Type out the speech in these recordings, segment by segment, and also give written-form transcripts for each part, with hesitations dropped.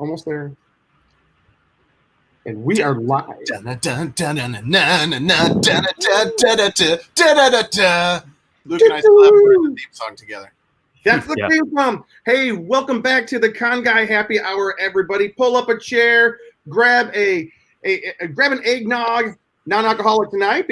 Almost there. And we are live. Luke and I still have the theme song together. That's the theme song. Hey, welcome back to the Con Guy Happy Hour, everybody. Pull up a chair, grab an eggnog, non-alcoholic tonight,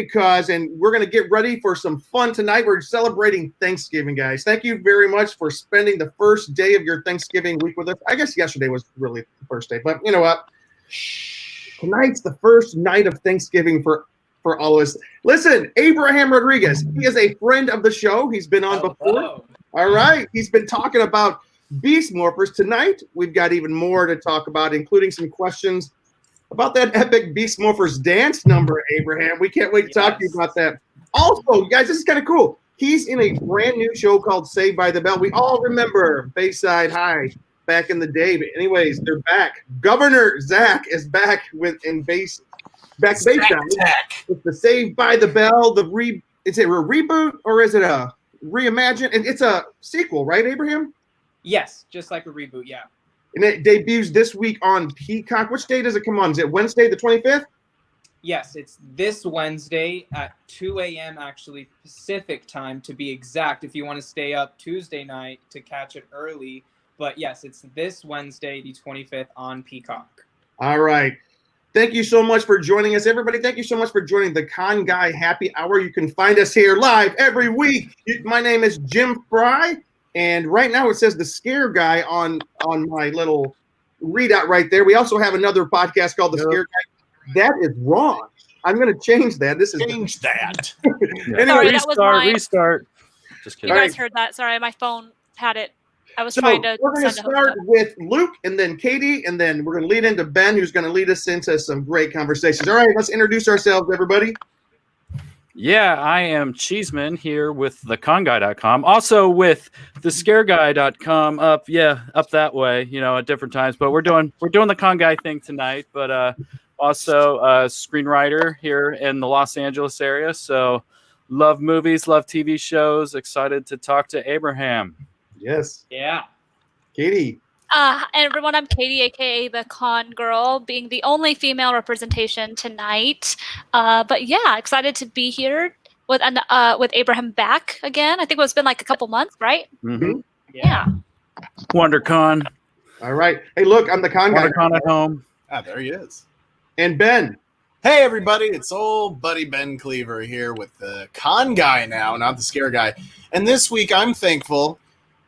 and we're going to get ready for some fun tonight. We're celebrating Thanksgiving, guys. Thank you very much for spending the first day of your Thanksgiving week with us. I guess yesterday was really the first day, but you know what? Tonight's the first night of Thanksgiving for all of us. Listen, Abraham Rodriguez, he is a friend of the show. He's been on before. All right. He's been talking about Beast Morphers. Tonight, we've got even more to talk about, including some questions about that epic Beast Morphers dance number, Abraham. We can't wait to talk to you about that. Also, guys, this is kind of cool. He's in a brand new show called Saved by the Bell. We all remember Bayside High back in the day. But anyways, they're back. Governor Zack is back Bayside. It's the Saved by the Bell. Is it a reboot or is it a reimagine? And it's a sequel, right, Abraham? Yes, just like a reboot, yeah. And it debuts this week on Peacock. Which day does it come on? Is it Wednesday the 25th? Yes, it's this Wednesday at 2 a.m. actually, Pacific time to be exact, if you want to stay up Tuesday night to catch it early. But yes, it's this Wednesday, the 25th on Peacock. All right. Thank you so much for joining us, everybody. Thank you so much for joining the Con Guy Happy Hour. You can find us here live every week. My name is Jim Fry, and right now it says the Scare Guy on my little readout right there. We also have another podcast called The Scare Guy. That is wrong. I'm going to change that. Change that. Anyway, sorry, that was mine. Restart. Just kidding. You guys heard that. Sorry, my phone had it. I was So trying to. we're going to start with Luke and then Katie, and then we're going to lead into Ben, who's going to lead us into some great conversations. All right, let's introduce ourselves, everybody. Yeah, I am Cheeseman here with theconguy.com. Also with thescareguy.com up that way, at different times. But we're doing the Con Guy thing tonight. But also a screenwriter here in the Los Angeles area. So love movies, love TV shows. Excited to talk to Abraham. Yes. Yeah. Katie. Everyone, I'm Katie, aka the Con Girl, being the only female representation tonight. But yeah, excited to be here with Abraham back again. I think it's been like a couple months, right? Mm-hmm. Yeah. WonderCon. All right. Hey, look, I'm the Con Guy. WonderCon at home. Ah, there he is. And Ben. Hey, everybody. It's old buddy Ben Cleaver here with the Con Guy now, not the Scare Guy. And this week, I'm thankful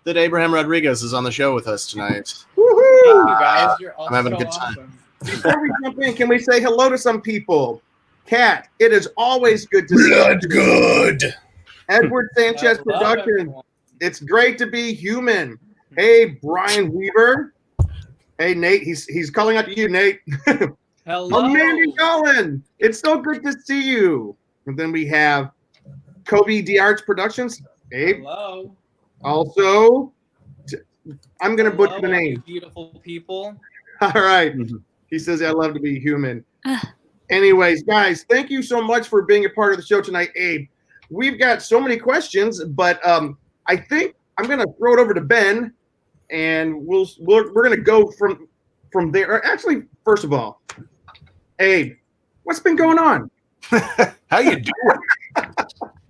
that Abraham Rodriguez is on the show with us tonight. Woohoo! Thank you guys. You're all I'm having a so good time. awesome. Before we jump in, can we say hello to some people? Kat, it is always good to see you. Good. Edward Sanchez I love Production. everyone. It's great to be human. Hey, Brian Weaver. Hey, Nate. He's calling out to you, Nate. Hello. Amanda Cullen. It's so good to see you. And then we have Kobe D Arts Productions. Abe. Hello. Also, I'm going to butcher the Hello, name. you beautiful people. All right. He says, I love to be human. Anyways, guys, thank you so much for being a part of the show tonight, Abe. We've got so many questions, but I think I'm going to throw it over to Ben, and we're going to go from there. Or actually, first of all, Abe, what's been going on? How you doing?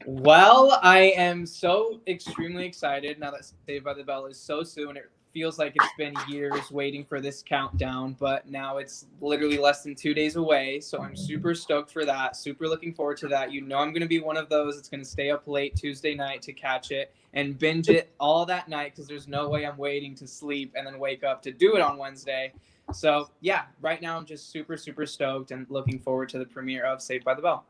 Well, I am so extremely excited now that Saved by the Bell is so soon. It feels like it's been years waiting for this countdown, but now it's literally less than 2 days away. So I'm super stoked for that. Super looking forward to that. I'm going to be one of those that's going to stay up late Tuesday night to catch it and binge it all that night because there's no way I'm waiting to sleep and then wake up to do it on Wednesday. So yeah, right now I'm just super, super stoked and looking forward to the premiere of Saved by the Bell.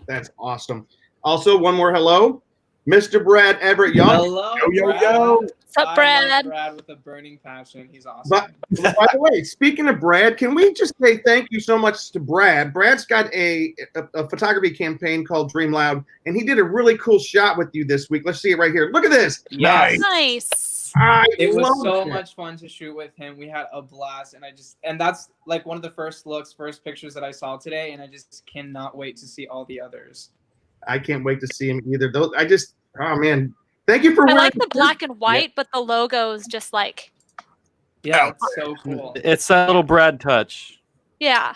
That's awesome. Also, one more hello, Mr. Brad Everett Young. Hello, yo, Brad. yo. What's up, I Brad? love Brad with a burning passion. He's awesome. But by the way, speaking of Brad, can we just say thank you so much to Brad? Brad's got a photography campaign called Dream Loud, and he did a really cool shot with you this week. Let's see it right here. Look at this. Yes. Nice. It was so much fun to shoot with him. We had a blast, and that's like one of the first pictures that I saw today, and I just cannot wait to see all the others. I can't wait to see him either. Oh man, thank you for. I like the black and white, but the logo is just like Yeah, it's so cool. It's that little Brad touch. Yeah.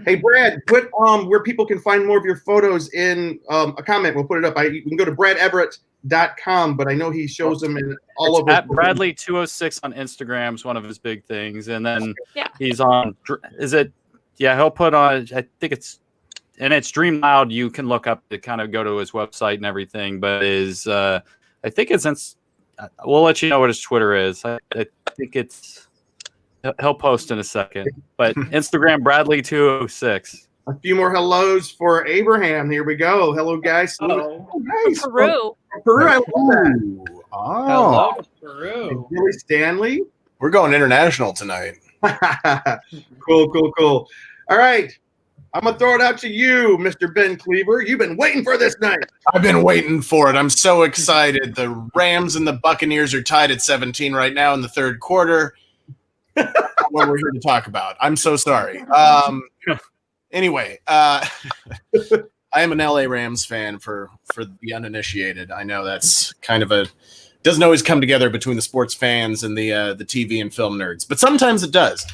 Hey, Brad, put where people can find more of your photos in a comment. We'll put it up. You can go to bradeverett.com, but I know he shows them in all over. At Bradley206 on Instagram is one of his big things. And then Yeah. he's on, he'll put on, I think it's Dream Loud. You can look up to kind of go to his website and everything, but I think we'll let you know what his Twitter is. I think he'll post in a second, but Instagram Bradley206. A few more hellos for Abraham. Here we go. Hello, guys. Oh, Nice. Peru. Peru. I love that. hello, Peru. Billy Stanley. We're going international tonight. Cool. All right. I'm going to throw it out to you, Mr. Ben Cleaver. You've been waiting for this night. I've been waiting for it. I'm so excited. The Rams and the Buccaneers are tied at 17 right now in the third quarter. What we're here to talk about. I'm so sorry. Anyway, I am an LA Rams fan for the uninitiated. I know that's kind of doesn't always come together between the sports fans and the TV and film nerds, but sometimes it does.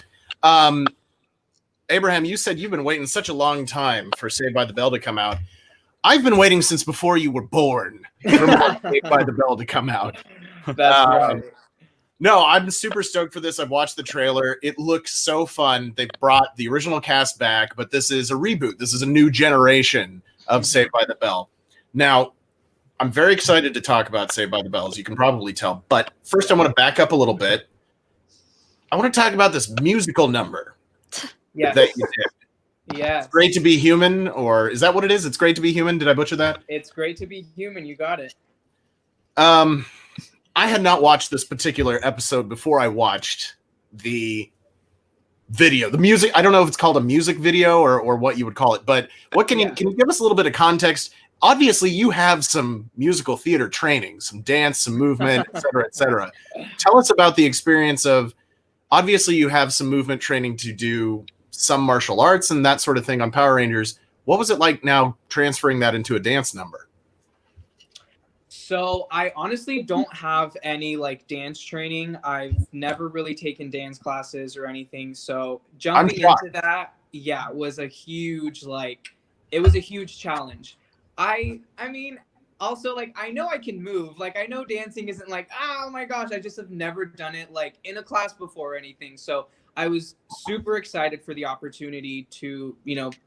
Abraham, you said you've been waiting such a long time for Saved by the Bell to come out. I've been waiting since before you were born for Saved by the Bell to come out. That's right. No, I'm super stoked for this. I've watched the trailer. It looks so fun. They brought the original cast back, but this is a reboot. This is a new generation of Saved by the Bell. Now, I'm very excited to talk about Saved by the Bell, as you can probably tell. But first, I want to back up a little bit. I want to talk about this musical number that you did. Yes. It's Great to Be Human, or is that what it is? It's Great to Be Human? Did I butcher that? It's Great to Be Human. You got it. I had not watched this particular episode before I watched the video. The music, I don't know if it's called a music video or what you would call it, but what can you give us a little bit of context? Obviously, you have some musical theater training, some dance, some movement, et cetera, et cetera. Tell us about the experience of, obviously, you have some movement training to do some martial arts and that sort of thing on Power Rangers. What was it like now transferring that into a dance number? So I honestly don't have any dance training. I've never really taken dance classes or anything. So jumping into that, was a huge it was a huge challenge. I mean, also I know I can move. I know dancing isn't oh my gosh, I just have never done it in a class before or anything. So I was super excited for the opportunity to,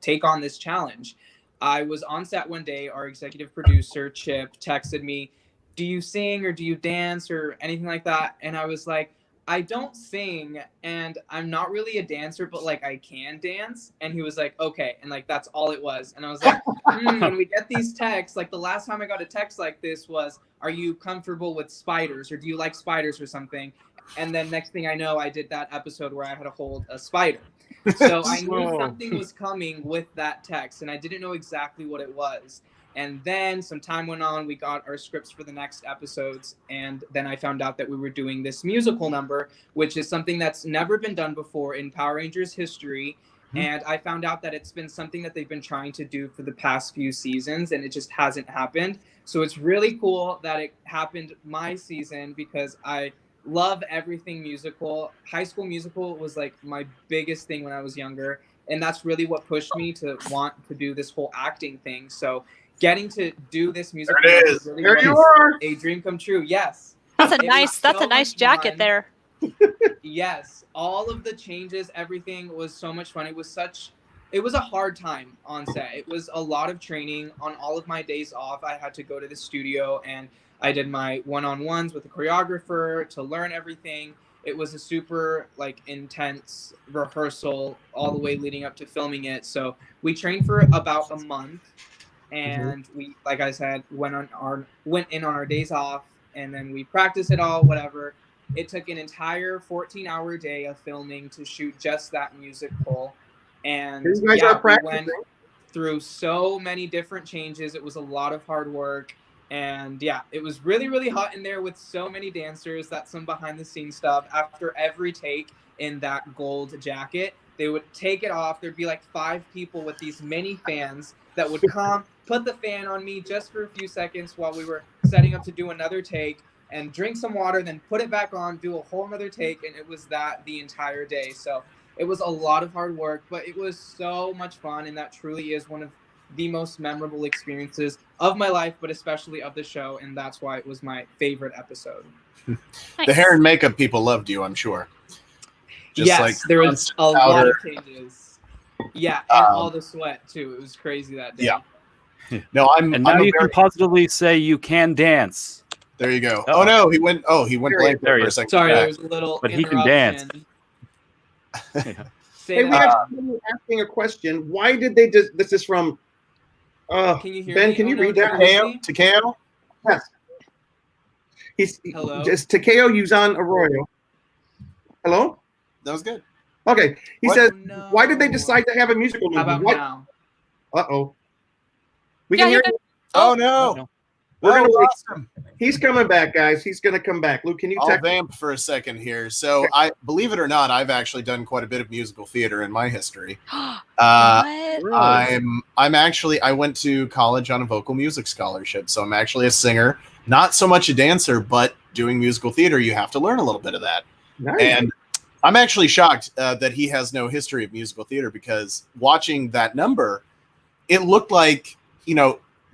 take on this challenge. I was on set one day. Our executive producer, Chip, texted me, "Do you sing or do you dance or anything like that?" And I was like, "I don't sing and I'm not really a dancer, but I can dance." And he was like, "Okay." And that's all it was. And I was like, when we get these texts, the last time I got a text like this was, "Are you comfortable with spiders or do you like spiders or something?" And then next thing I know, I did that episode where I had to hold a spider. So I knew something was coming with that text, and I didn't know exactly what it was. And then some time went on, we got our scripts for the next episodes, and then I found out that we were doing this musical number, which is something that's never been done before in Power Rangers history. And I found out that it's been something that they've been trying to do for the past few seasons, and it just hasn't happened. So it's really cool that it happened my season because I love everything musical. High School Musical was my biggest thing when I was younger, and that's really what pushed me to want to do this whole acting thing. So getting to do this musical really was a dream come true. Yes. That's a nice jacket there. Yes. All of the changes, everything was so much fun. It was a hard time on set. It was a lot of training. On all of my days off, I had to go to the studio and I did my one-on-ones with the choreographer to learn everything. It was a super intense rehearsal all the way leading up to filming it. So we trained for about a month, and we, like I said, went in on our days off, and then we practiced it all, whatever. It took an entire 14-hour day of filming to shoot just that musical. And we went through so many different changes. It was a lot of hard work. And it was really, really hot in there with so many dancers. That's some behind the scenes stuff. After every take in that gold jacket, they would take it off. There'd be 5 people with these mini fans that would come, put the fan on me just for a few seconds while we were setting up to do another take. and drink some water, then put it back on, do a whole nother take, and it was that the entire day. So it was a lot of hard work, but it was so much fun, and that truly is one of the most memorable experiences of my life, but especially of the show, and that's why it was my favorite episode. The hair and makeup people loved you, I'm sure. Yes, there was a lot of changes. Yeah, and all the sweat too. It was crazy that day. Yeah. No, And now you can positively say you can dance. There you go. Uh-oh. Oh no, he went blank There he for a is. second. Sorry, there was a little But he can dance. Say Hey, we that. have someone asking a question. Why did they just? This is from. Can you hear Ben, me? can you Oh, no, read that? Takeo? Yes. He's Hello? just Takeo Yuzan Arroyo. Hello. That was good. Okay. He What? says, Oh, no. "Why did they decide to have a musical How movie?" about now? Uh-oh. We Yeah, can hear you're you. Oh no. We're Oh, gonna we wait. lost him. He's coming back, guys. He's gonna come back. Luke, can you I'll text? vamp for a second here. So I believe it or not, I've actually done quite a bit of musical theater in my history. What? I went to college on a vocal music scholarship, so I'm actually a singer, not so much a dancer, but doing musical theater, you have to learn a little bit of that. Nice. And I'm actually shocked that he has no history of musical theater, because watching that number, it looked like,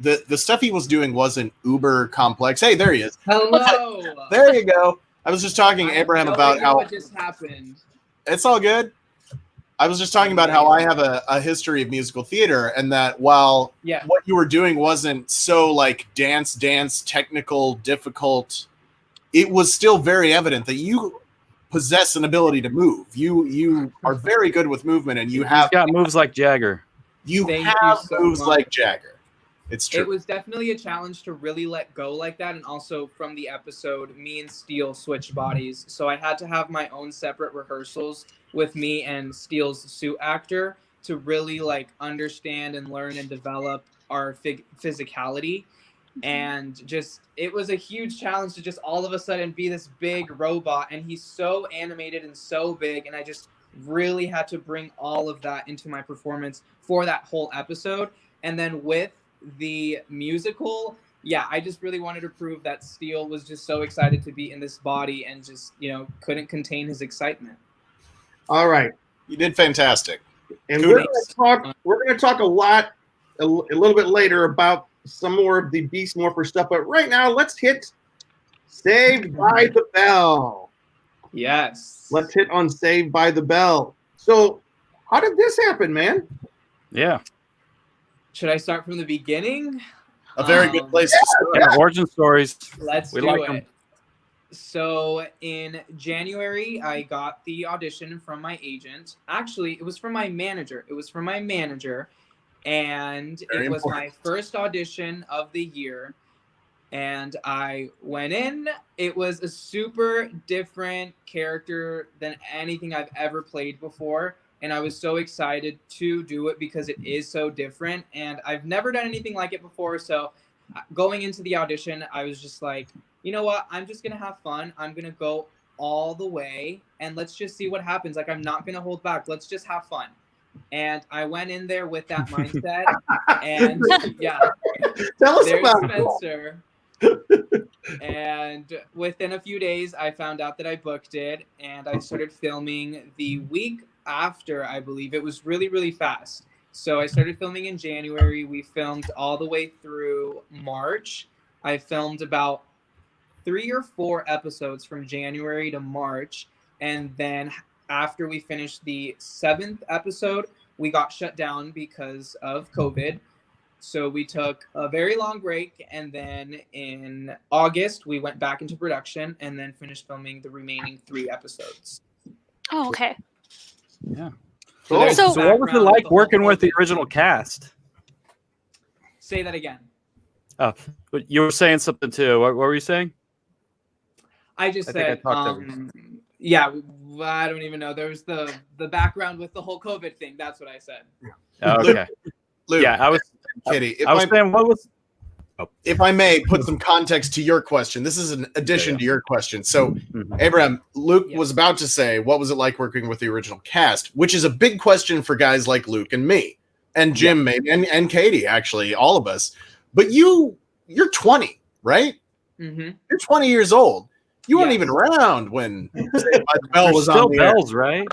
the stuff he was doing wasn't uber complex. Hey, there he is. Hello. There you go. I was just talking to Abraham about how what just happened. it's all good. I was just talking about how I have a history of musical theater, and that while what you were doing wasn't so like dance, technical, difficult, it was still very evident that you possess an ability to move. You are very good with movement, and you have got moves like Jagger. You Thank have you so moves much. like Jagger. It's true. It was definitely a challenge to really let go like that, and also from the episode, me and Steel switched bodies, so I had to have my own separate rehearsals with me and Steel's suit actor to really like understand and learn and develop our physicality. And just it was a huge challenge to just all of a sudden be this big robot, and he's so animated and so big, and I just really had to bring all of that into my performance for that whole episode. And then with the musical, I just really wanted to prove that Steel was just so excited to be in this body and just couldn't contain his excitement. All right. You did fantastic. And Kudos. we're gonna talk a little bit later about some more of the Beast Morpher stuff, but right now let's hit Saved by the Bell. Yes. Let's hit on Saved by the Bell. So how did this happen, man? Yeah. Should I start from the beginning? A very good place to start. Yeah, origin stories. Let's We do like it. 'em. So in January, I got the audition from my agent. Actually, it was from my manager. And Very it was my important. first audition of the year. And I went in. It was a super different character than anything I've ever played before. And I was so excited to do it because it is so different. And I've never done anything like it before. So going into the audition, I was just like, you know what? I'm just going to have fun. I'm going to go all the way. And let's just see what happens. Like, I'm not going to hold back. Let's just have fun. And I went in there with that mindset. And Tell us there's about it. Spencer. And within a few days, I found out that I booked it, and I started filming the week after, I believe. It was really, really fast. So I started filming in January. We filmed all the way through March. I filmed about 3 or 4 episodes from January to March. And then after we finished the 7th episode, we got shut down because of COVID. So we took a very long break, and then in August, we went back into production and then finished filming the remaining 3 episodes. Oh, okay. Yeah. there's So- the So what was it background like of the whole working with the COVID original thing. cast? Say that again. But you were saying something too. What were you saying? I just I think I said, talked over I don't even know. There was the background with the whole COVID thing. That's what I said. Okay. Luke, Yeah, I was Kitty, saying what was if I may put some context to your question, this is an addition to your question. So, Abraham, Luke was about to say, what was it like working with the original cast? Which is a big question for guys like Luke and me, and Jim, maybe, and Katie, actually, all of us. But you're 20, right? You're 20 years old. You weren't even around when Saved by the Bell was still on the air. bells, right?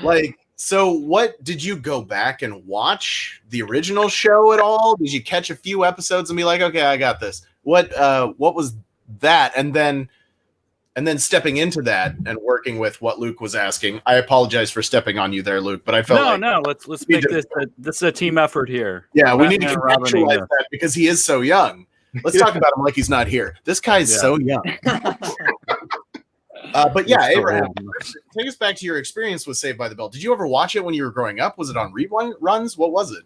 Like, so what did you go back and watch the original show at all? Did you catch a few episodes and be like, okay, I got this? What was that? And then stepping into that and working with what Luke was asking. I apologize for stepping on you there, Luke, but I felt let's make this is a team effort here. Yeah, we need to contextualize that because he is so young. Let's talk about him like he's not here. This guy's so young. But yeah, Abraham, take us back to your experience with Saved by the Bell. Did you ever watch it when you were growing up? Was it on reruns? What was it?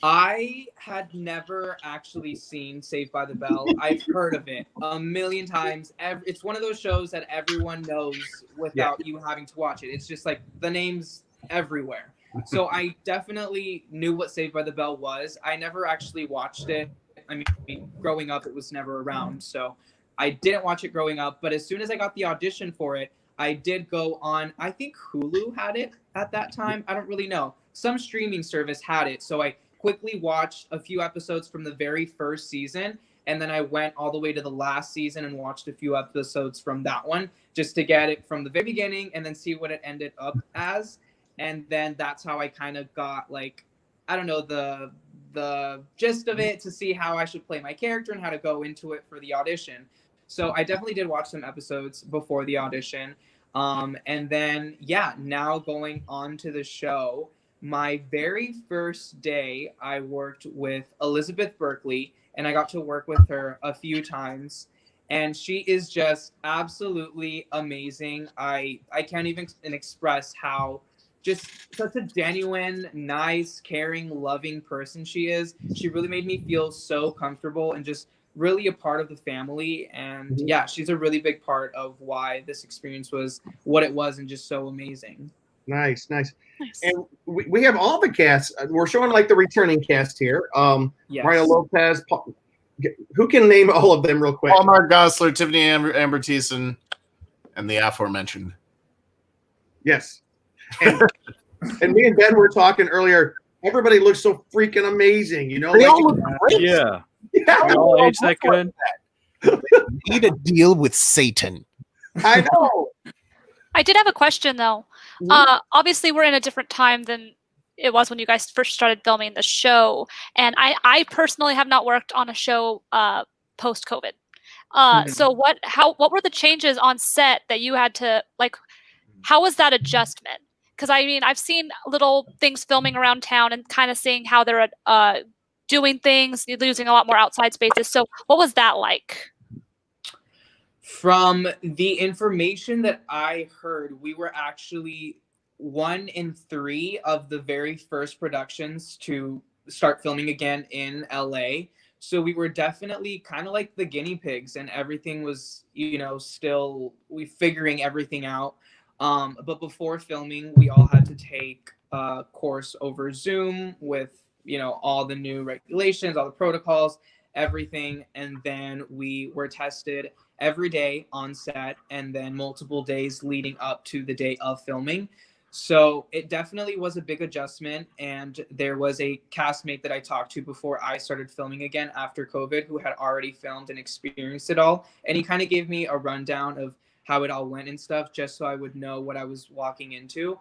I had never actually seen Saved by the Bell. I've heard of it a million times. It's one of those shows that everyone knows without you having to watch it. It's just like the name's everywhere. So I definitely knew what Saved by the Bell was. I never actually watched it. I mean, growing up, it was never around. So I didn't watch it growing up. But as soon as I got the audition for it, I did go on, I think Hulu had it at that time. I don't really know. Some streaming service had it. So I quickly watched a few episodes from the very first season, and then I went all the way to the last season and watched a few episodes from that one just to get it from the very beginning and then see what it ended up as. And then that's how I kind of got, like, I don't know, the gist of it, to see how I should play my character and how to go into it for the audition. So I definitely did watch some episodes before the audition. And then, now going on to the show, my very first day, I worked with Elizabeth Berkeley, and I got to work with her a few times. And she is just absolutely amazing. I can't even express how just such a genuine, nice, caring, loving person she is. She really made me feel so comfortable and just really a part of the family. And she's a really big part of why this experience was what it was and just so amazing. Nice. And we have all the cast. We're showing like the returning cast here. Mario Lopez. Who can name all of them real quick? Paul Mark Gosselaar, Tiffany Amber Thiessen, and the aforementioned. Yes. And me and Ben were talking earlier. Everybody looks so freaking amazing, you know. They all look great. Yeah. They all age that good. Need a deal with Satan. I know. I did have a question though. Obviously, we're in a different time than it was when you guys first started filming the show, and I personally have not worked on a show post-COVID. So what were the changes on set that you had to like? How was that adjustment? Because I mean, I've seen little things filming around town and kind of seeing how they're doing things, using a lot more outside spaces. So what was that like? From the information that I heard, we were actually 1 in 3 of the very first productions to start filming again in LA. So we were definitely kind of like the guinea pigs, and everything was, still figuring everything out. But before filming, we all had to take a course over Zoom with, all the new regulations, all the protocols, everything. And then we were tested every day on set, and then multiple days leading up to the day of filming. So it definitely was a big adjustment. And there was a castmate that I talked to before I started filming again after COVID, who had already filmed and experienced it all. And he kind of gave me a rundown of how it all went and stuff, just so I would know what I was walking into.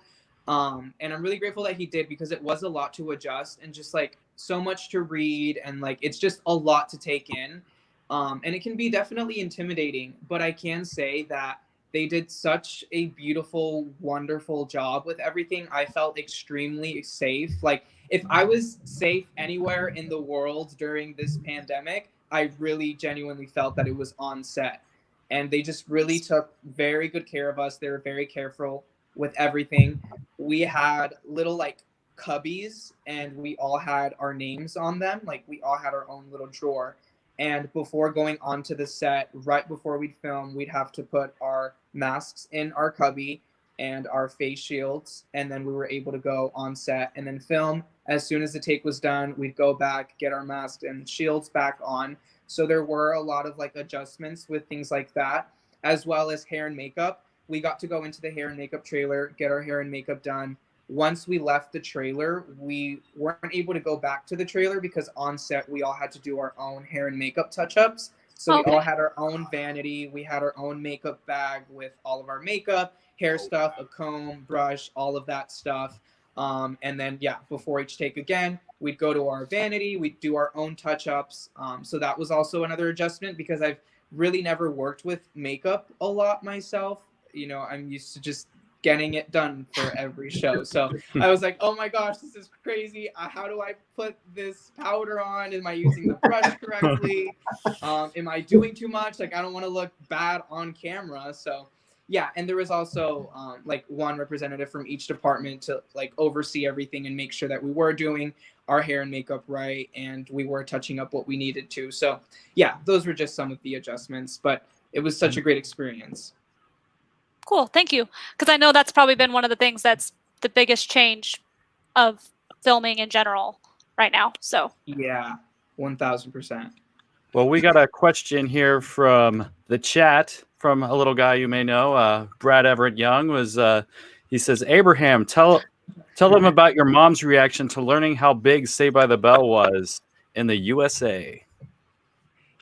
And I'm really grateful that he did, because it was a lot to adjust and just like so much to read, and like it's just a lot to take in. And it can be definitely intimidating, but I can say that they did such a beautiful, wonderful job with everything. I felt extremely safe. Like if I was safe anywhere in the world during this pandemic, I really genuinely felt that it was on set. And they just really took very good care of us. They were very careful with everything. We had little like cubbies, and we all had our names on them. Like we all had our own little drawer. And before going onto the set, right before we'd film, we'd have to put our masks in our cubby and our face shields. And then we were able to go on set and then film. As soon as the take was done, we'd go back, get our masks and shields back on. So there were a lot of like adjustments with things like that, as well as hair and makeup. We got to go into the hair and makeup trailer, get our hair and makeup done. Once we left the trailer, we weren't able to go back to the trailer because on set we all had to do our own hair and makeup touch-ups. So Okay. we all had our own vanity. We had our own makeup bag with all of our makeup, hair stuff, a comb, brush, all of that stuff. And then, yeah, before each take again, we'd go to our vanity. We'd do our own touch-ups. So that was also another adjustment because I've really never worked with makeup a lot myself. You know, I'm used to just getting it done for every show. So I was like, oh my gosh, this is crazy. How do I put this powder on? Am I using the brush correctly? Am I doing too much? Like, I don't want to look bad on camera. So yeah, and there was also like one representative from each department to like oversee everything and make sure that we were doing our hair and makeup right and we were touching up what we needed to. So yeah, those were just some of the adjustments, but it was such a great experience. Cool. Thank you. Because I know that's probably been one of the things that's the biggest change of filming in general right now. So Yeah, 1000%. Well, we got a question here from the chat from a little guy you may know, Brad Everett Young. He says, Abraham, tell them about your mom's reaction to learning how big Saved by the Bell was in the USA.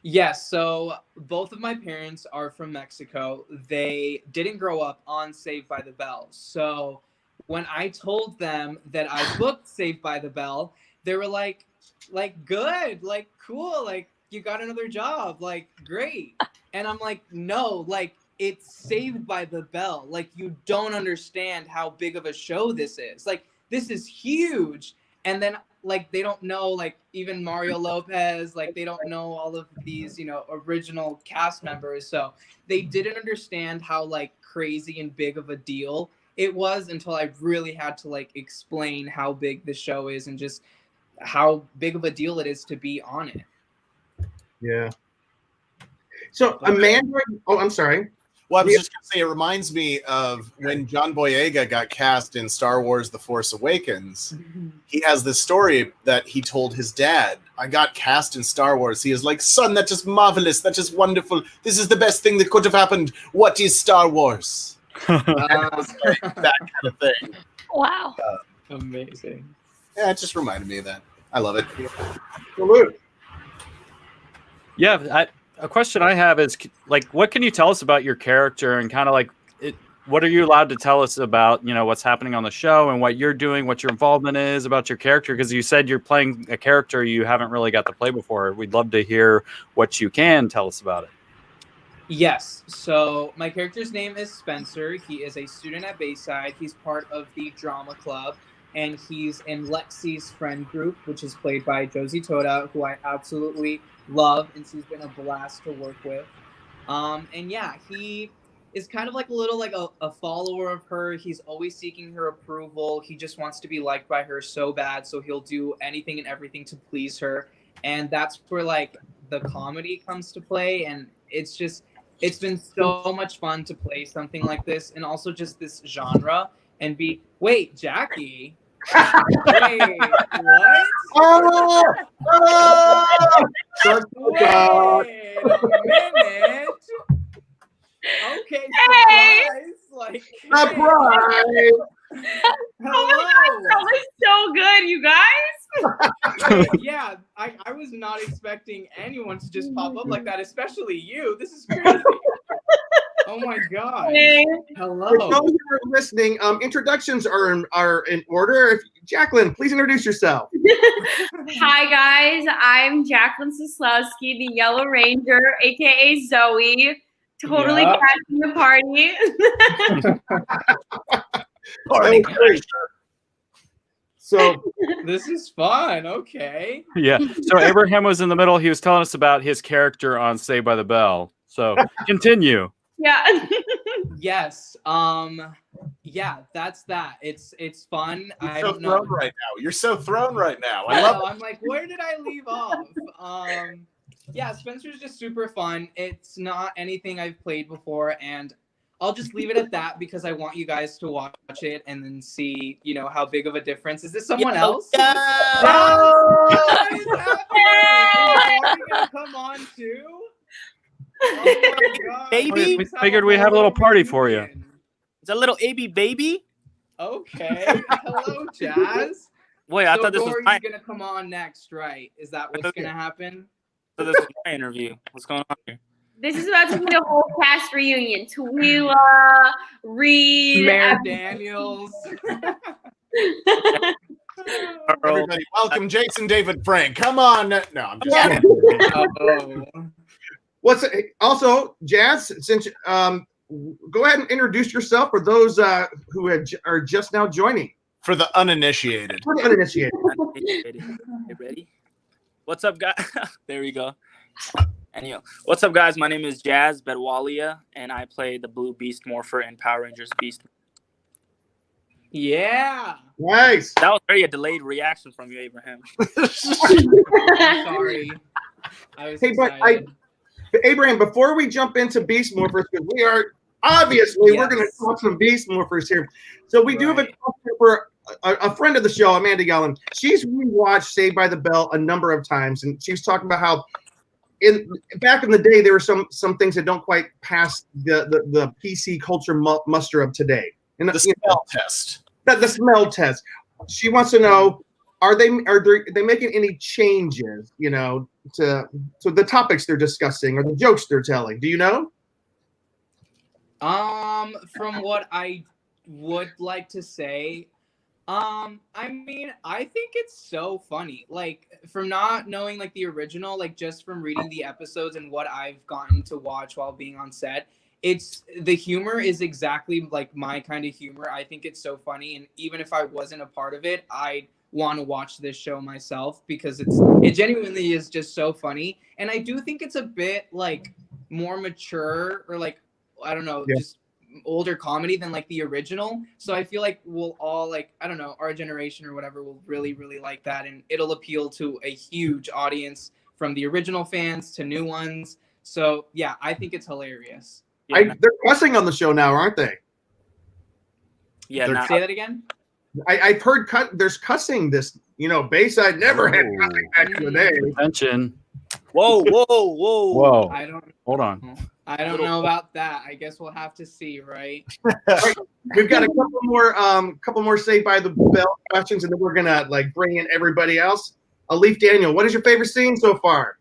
Yes, so both of my parents are from Mexico. They didn't grow up on Saved by the Bell. So when I told them that I booked Saved by the Bell, they were like good, like cool, like you got another job, like great. And I'm like, no, like it's Saved by the Bell. Like you don't understand how big of a show this is. Like this is huge. And then like they don't know like even Mario Lopez, like they don't know all of these, you know, original cast members. So they didn't understand how like crazy and big of a deal it was until I really had to like explain how big the show is and just how big of a deal it is to be on it. Yeah. So Amanda, oh, I'm sorry. Well, I was just going to say, it reminds me of when John Boyega got cast in Star Wars The Force Awakens. He has this story that he told his dad, I got cast in Star Wars. He is like, son, that's just marvelous. That's just wonderful. This is the best thing that could have happened. What is Star Wars? That kind of thing. wow. Amazing. Yeah, it just reminded me of that. I love it. Salute. Yeah, a question I have is, like, what can you tell us about your character and kind of like, what are you allowed to tell us about, you know, what's happening on the show and what you're doing, what your involvement is about your character? Because you said you're playing a character you haven't really got to play before. We'd love to hear what you can tell us about it. Yes. So my character's name is Spencer. He is a student at Bayside. He's part of the drama club, and he's in Lexi's friend group, which is played by Josie Toda, who I absolutely love, and she's been a blast to work with. And yeah, he is kind of like a little like a follower of her. He's always seeking her approval. He just wants to be liked by her so bad, so he'll do anything and everything to please her. And that's where like the comedy comes to play, and it's been so much fun to play something like this, and also just this genre and be Jackie. Wait, what? Oh! Wait a minute. Okay, surprise. Like, Surprise! Oh my gosh, that was so good, you guys. Yeah, I was not expecting anyone to just pop up like that, especially you. This is crazy. Oh my god. Hey. Hello. For those who are listening, introductions are in order. Jacqueline, please introduce yourself. Hi guys, I'm Jacqueline Soslowski, the Yellow Ranger, aka Zoe. Totally Yep. crashing the party. Great. So This is fun. Okay. Yeah. So Abraham was in the middle. He was telling us about his character on Saved by the Bell. So continue. Yeah. Yes. Yeah, that's that. It's fun. You're I so don't know. thrown right now. You're so thrown right now. I I love know, it. I'm like, where did I leave off? Yeah, Spencer's just super fun. It's not anything I've played before, and I'll just leave it at that because I want you guys to watch it and then see, you know, how big of a difference. Is this someone else? What is happening? Are you gonna come on too? Oh my God. Baby? We figured we'd have a little party for you. It's a little AB baby. Okay. Hello, Jazz. Wait, I So thought this was Dory's my. gonna come on next, right? Is that what's gonna happen? So this is my interview. What's going on here? This is about to be a whole cast reunion. Tawila, Reed, Mayor Daniels. Everybody, welcome Jason David Frank. Come on. No, I'm just Yeah. kidding. Also, Jazz, since go ahead and introduce yourself for those who are just now joining. For the uninitiated. For the uninitiated. You ready? What's up, guys? There we go. Anyway, what's up, guys? My name is Jazz Bedwalia, and I play the Blue Beast Morpher in Power Rangers Beast. Yeah. Nice. That was very a delayed reaction from you, Abraham. I'm sorry. I was Hey, but excited. Abraham, before we jump into Beast Morphers, because we are obviously we're going to Yes. talk some Beast Morphers here. So we do have a Right. question for a friend of the show, Amanda Gallant. She's rewatched Saved by the Bell a number of times, and she was talking about how back in the day there were some things that don't quite pass the PC culture muster of today. And The smell test. the smell test. She wants to know: are they making any changes? To the topics they're discussing or the jokes they're telling. Do you know? From what I would like to say, I mean, I think it's so funny. Like, from not knowing like the original, like just from reading the episodes and what I've gotten to watch while being on set, the humor is exactly like my kind of humor. I think it's so funny, and even if I wasn't a part of it, I'd want to watch this show myself because it genuinely is just so funny. And I do think it's a bit like more mature, or like, I don't know, just older comedy than like the original. So I feel like we'll all, like, I don't know, our generation or whatever will really, really like that, and it'll appeal to a huge audience from the original fans to new ones. So yeah, I think it's hilarious. Yeah, They're cussing on the show now, aren't they? yeah. Nah, Say that again. I've heard there's cussing. This Bayside never had cussing back in the day. Attention. whoa. Whoa. I don't know about that. I guess we'll have to see, right? We've got a couple more Saved by the Bell questions, and then we're gonna bring in everybody else. Leaf Daniel, what is your favorite scene so far?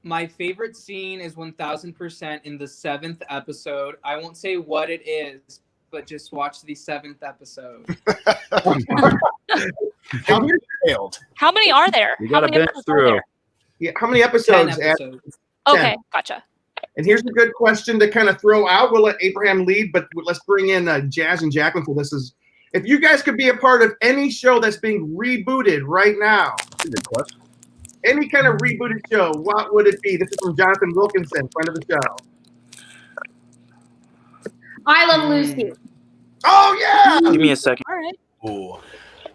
My favorite scene is 1000% in the 7th episode. I won't say what it is, but just watch the 7th episode. How many failed? How many are there? You How got to many bench episodes are through. there? Yeah, how many 10 episodes? episodes. Okay, gotcha. And here's a good question to kind of throw out. We'll let Abraham lead, but let's bring in Jazz and Jacqueline for this. If you guys could be a part of any show that's being rebooted right now, Good question. any kind of rebooted show, what would it be? This is from Jonathan Wilkinson, friend of the show. I Love Lucy. Oh, yeah! give me a second. All right. Ooh,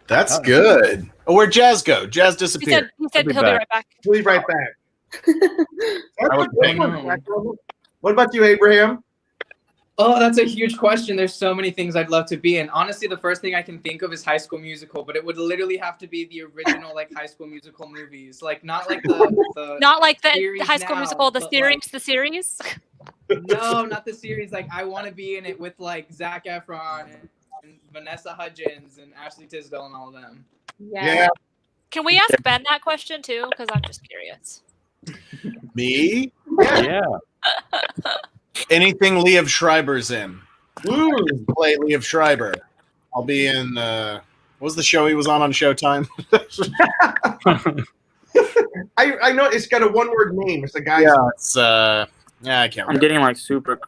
that's good. Oh, where'd Jazz go? Jazz He disappeared. said be he'll be back. right back. We'll be right back. I would think. What about you, Abraham? Oh, that's a huge question. There's so many things I'd love to be in. Honestly, the first thing I can think of is High School Musical, but it would literally have to be the original High School Musical movies, not like the Not like the series High School now, Musical, the but, series, the series. No, not the series. I want to be in it with Zac Efron and Vanessa Hudgens and Ashley Tisdale and all of them. Yeah. Can we ask Ben that question too? Because I'm just curious. Me? Yeah. Anything Liev Schreiber's in. Ooh. Play Liev Schreiber. I'll be in. What was the show he was on Showtime? I know it's got a one-word name. It's the guy. Yeah, it's. I can't I'm remember. getting super.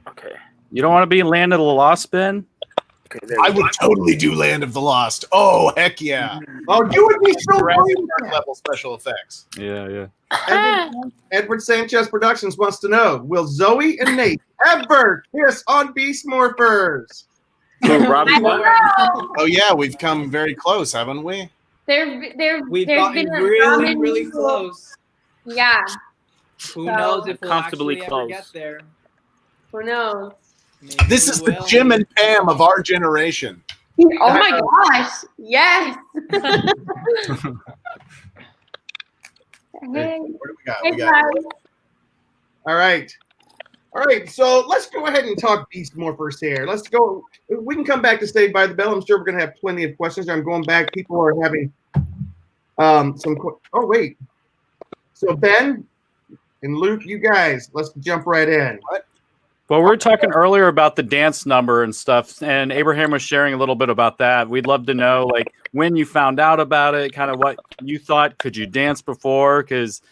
Okay. You don't want to be in Land of the Lost, Ben? Okay. There I we go. would totally do Land of the Lost. Oh, heck yeah. Oh, you would be so Jurassic great. Park level special effects. Yeah. Edward Sanchez Productions wants to know: will Zoe and Nate ever kiss on Beast Morphers? So, Robbie, I don't know. Oh, yeah, we've come very close, haven't we? We've There's gotten been a really, ramen really noodle- close. Yeah. Who So- knows if we'll Comfortably actually ever close. get there? Who knows? Maybe This we is the will. Jim and Pam of our generation. Oh my gosh! Yes. Hey, What do we got? hey We got guys. All right. So let's go ahead and talk Beast Morphers here. Let's go. We can come back to Saved by the Bell. I'm sure we're gonna have plenty of questions. I'm going back. People are having some. Oh wait, So Ben and Luke, you guys, let's jump right in. Well, we were talking earlier about the dance number and stuff, and Abraham was sharing a little bit about that. We'd love to know, like, when you found out about it, kind of what you thought. Could you dance before? Because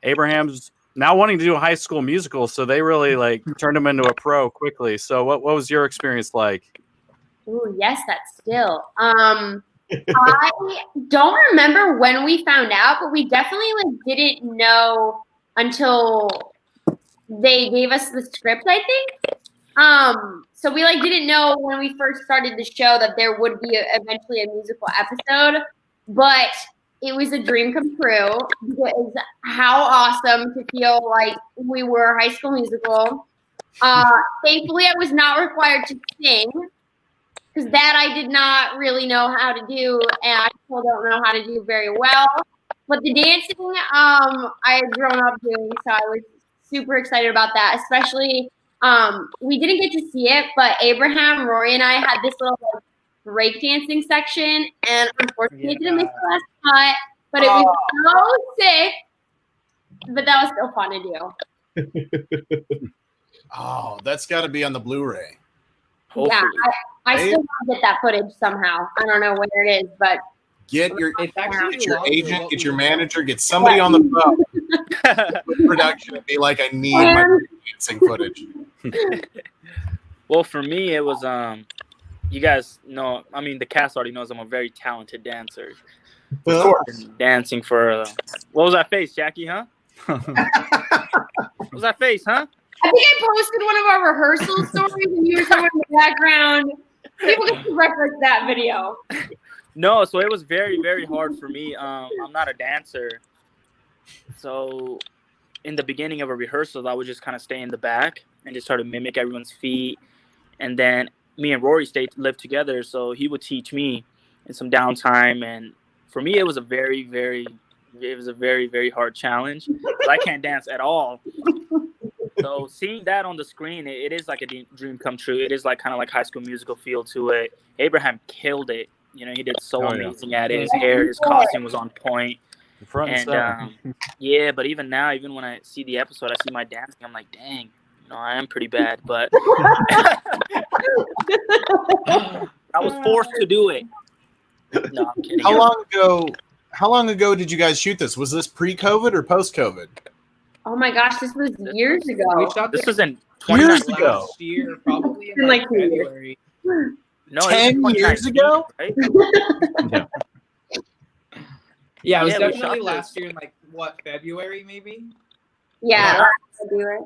Abraham's now wanting to do a High School Musical, so they really like turned him into a pro quickly. So, what was your experience like? Ooh, yes, that's still. I don't remember when we found out, but we definitely like didn't know until they gave us the script, I think. So we like didn't know when we first started the show that there would be eventually a musical episode, but it was a dream come true. Because how awesome to feel like we were High School Musical. Thankfully, I was not required to sing because that I did not really know how to do, and I still don't know how to do very well. But the dancing, I had grown up doing, so I was super excited about that, especially we didn't get to see it, but Abraham, Rory, and I had this little like, break dancing section, and unfortunately it didn't make the last cut, but it was so sick, but that was still fun to do. Oh, that's got to be on the Blu-ray. Hopefully. Yeah, I still want to get that footage somehow. I don't know where it is, but Get your It's agent, get your manager, get somebody on the phone with production and be like, I need my dancing footage. Well, for me, it was you guys know. I mean, the cast already knows I'm a very talented dancer. Of course. Been dancing for what was that face, Jackie? Huh? What was that face? Huh? I think I posted one of our rehearsal stories and you were somewhere in the background. People can reference that video. No, so it was very, very hard for me. I'm not a dancer. So in the beginning of a rehearsal, I would just kind of stay in the back and just try to mimic everyone's feet. And then me and Rory lived together, so he would teach me in some downtime. And for me, it was a very, very hard challenge. I can't dance at all. So seeing that on the screen, it is like a dream come true. It is like kind of like High School Musical feel to it. Abraham killed it. You know, he did so amazing at it. His hair, his costume was on point. Yeah, but even now, even when I see the episode, I see my dancing, I'm like, dang, I am pretty bad. But I was forced to do it. No, I'm kidding. How long ago did you guys shoot this? Was this pre-COVID or post-COVID? Oh my gosh, this was years ago. This was in years ago. Last year, probably in Like February. No, 10 years ago? Right? Yeah, it was we definitely shot last this. year in like what, February maybe? Yeah, February.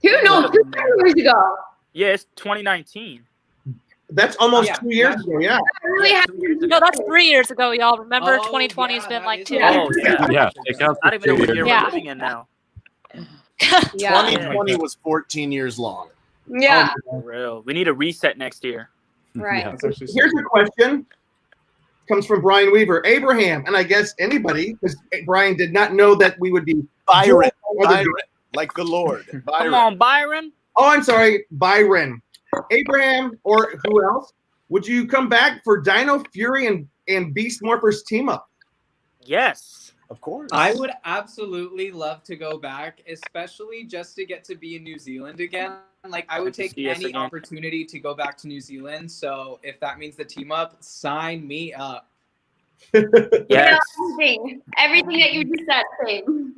2 years ago. Yeah, it's 2019. That's almost 2 years ago, yeah. I really have No, that's 3 years ago, y'all. Remember, Oh, 2020 has yeah, been that like is 2 right. years. Oh, yeah. Yeah, it counts I don't even know what year Yeah. we're living in now. yeah. 2020 was 14 years long. Yeah, For real. We need a reset next year. right. Yeah. That's actually Here's a question. Comes from Brian Weaver. Abraham, and I guess anybody, because Brian did not know that we would be Byron, Byron. like the Lord. Come Byron. on, Byron. Oh, I'm sorry, Byron. Abraham, or who else? Would you come back for Dino Fury and Beast Morphers team up? Yes. Of course. I would absolutely love to go back, especially just to get to be in New Zealand again. Like, I would To take see us any again. opportunity to go back to New Zealand. So if that means the team up, sign me up. Yes. Everything that you just said, same.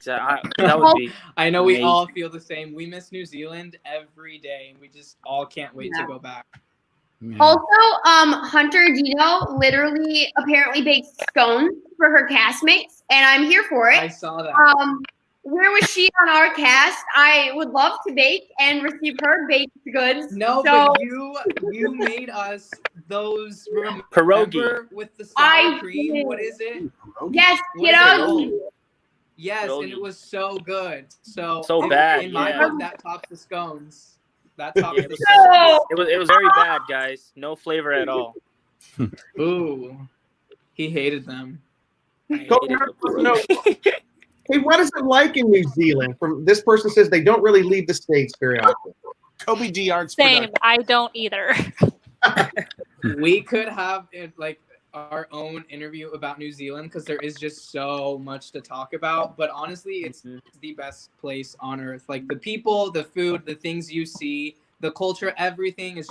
That would be. I know we Amazing. all feel the same. We miss New Zealand every day, and we just all can't wait to go back. Also, Hunter Dino literally apparently baked scones for her castmates, and I'm here for I it. saw that. Where was she on our cast? I would love to bake and receive her baked goods. No, so but you made us those Pierogi. remember with the I sour cream. did. What is it? yes, What get is out. it? Yes, and it Pierogi. was so good. So bad, in my yeah. book, that tops the scones. That tops Yeah, the So, It was very bad, guys. No flavor at all. scones. Ooh, he hated them. I hated Kobe, the hey, what is it like in New Zealand? From this person says they don't really leave the States very often. Kobe D. Arts Same. production. I don't either. We could have it like our own interview about New Zealand because there is just so much to talk about. But honestly, it's the best place on earth. Like the people, the food, the things you see, the culture, everything is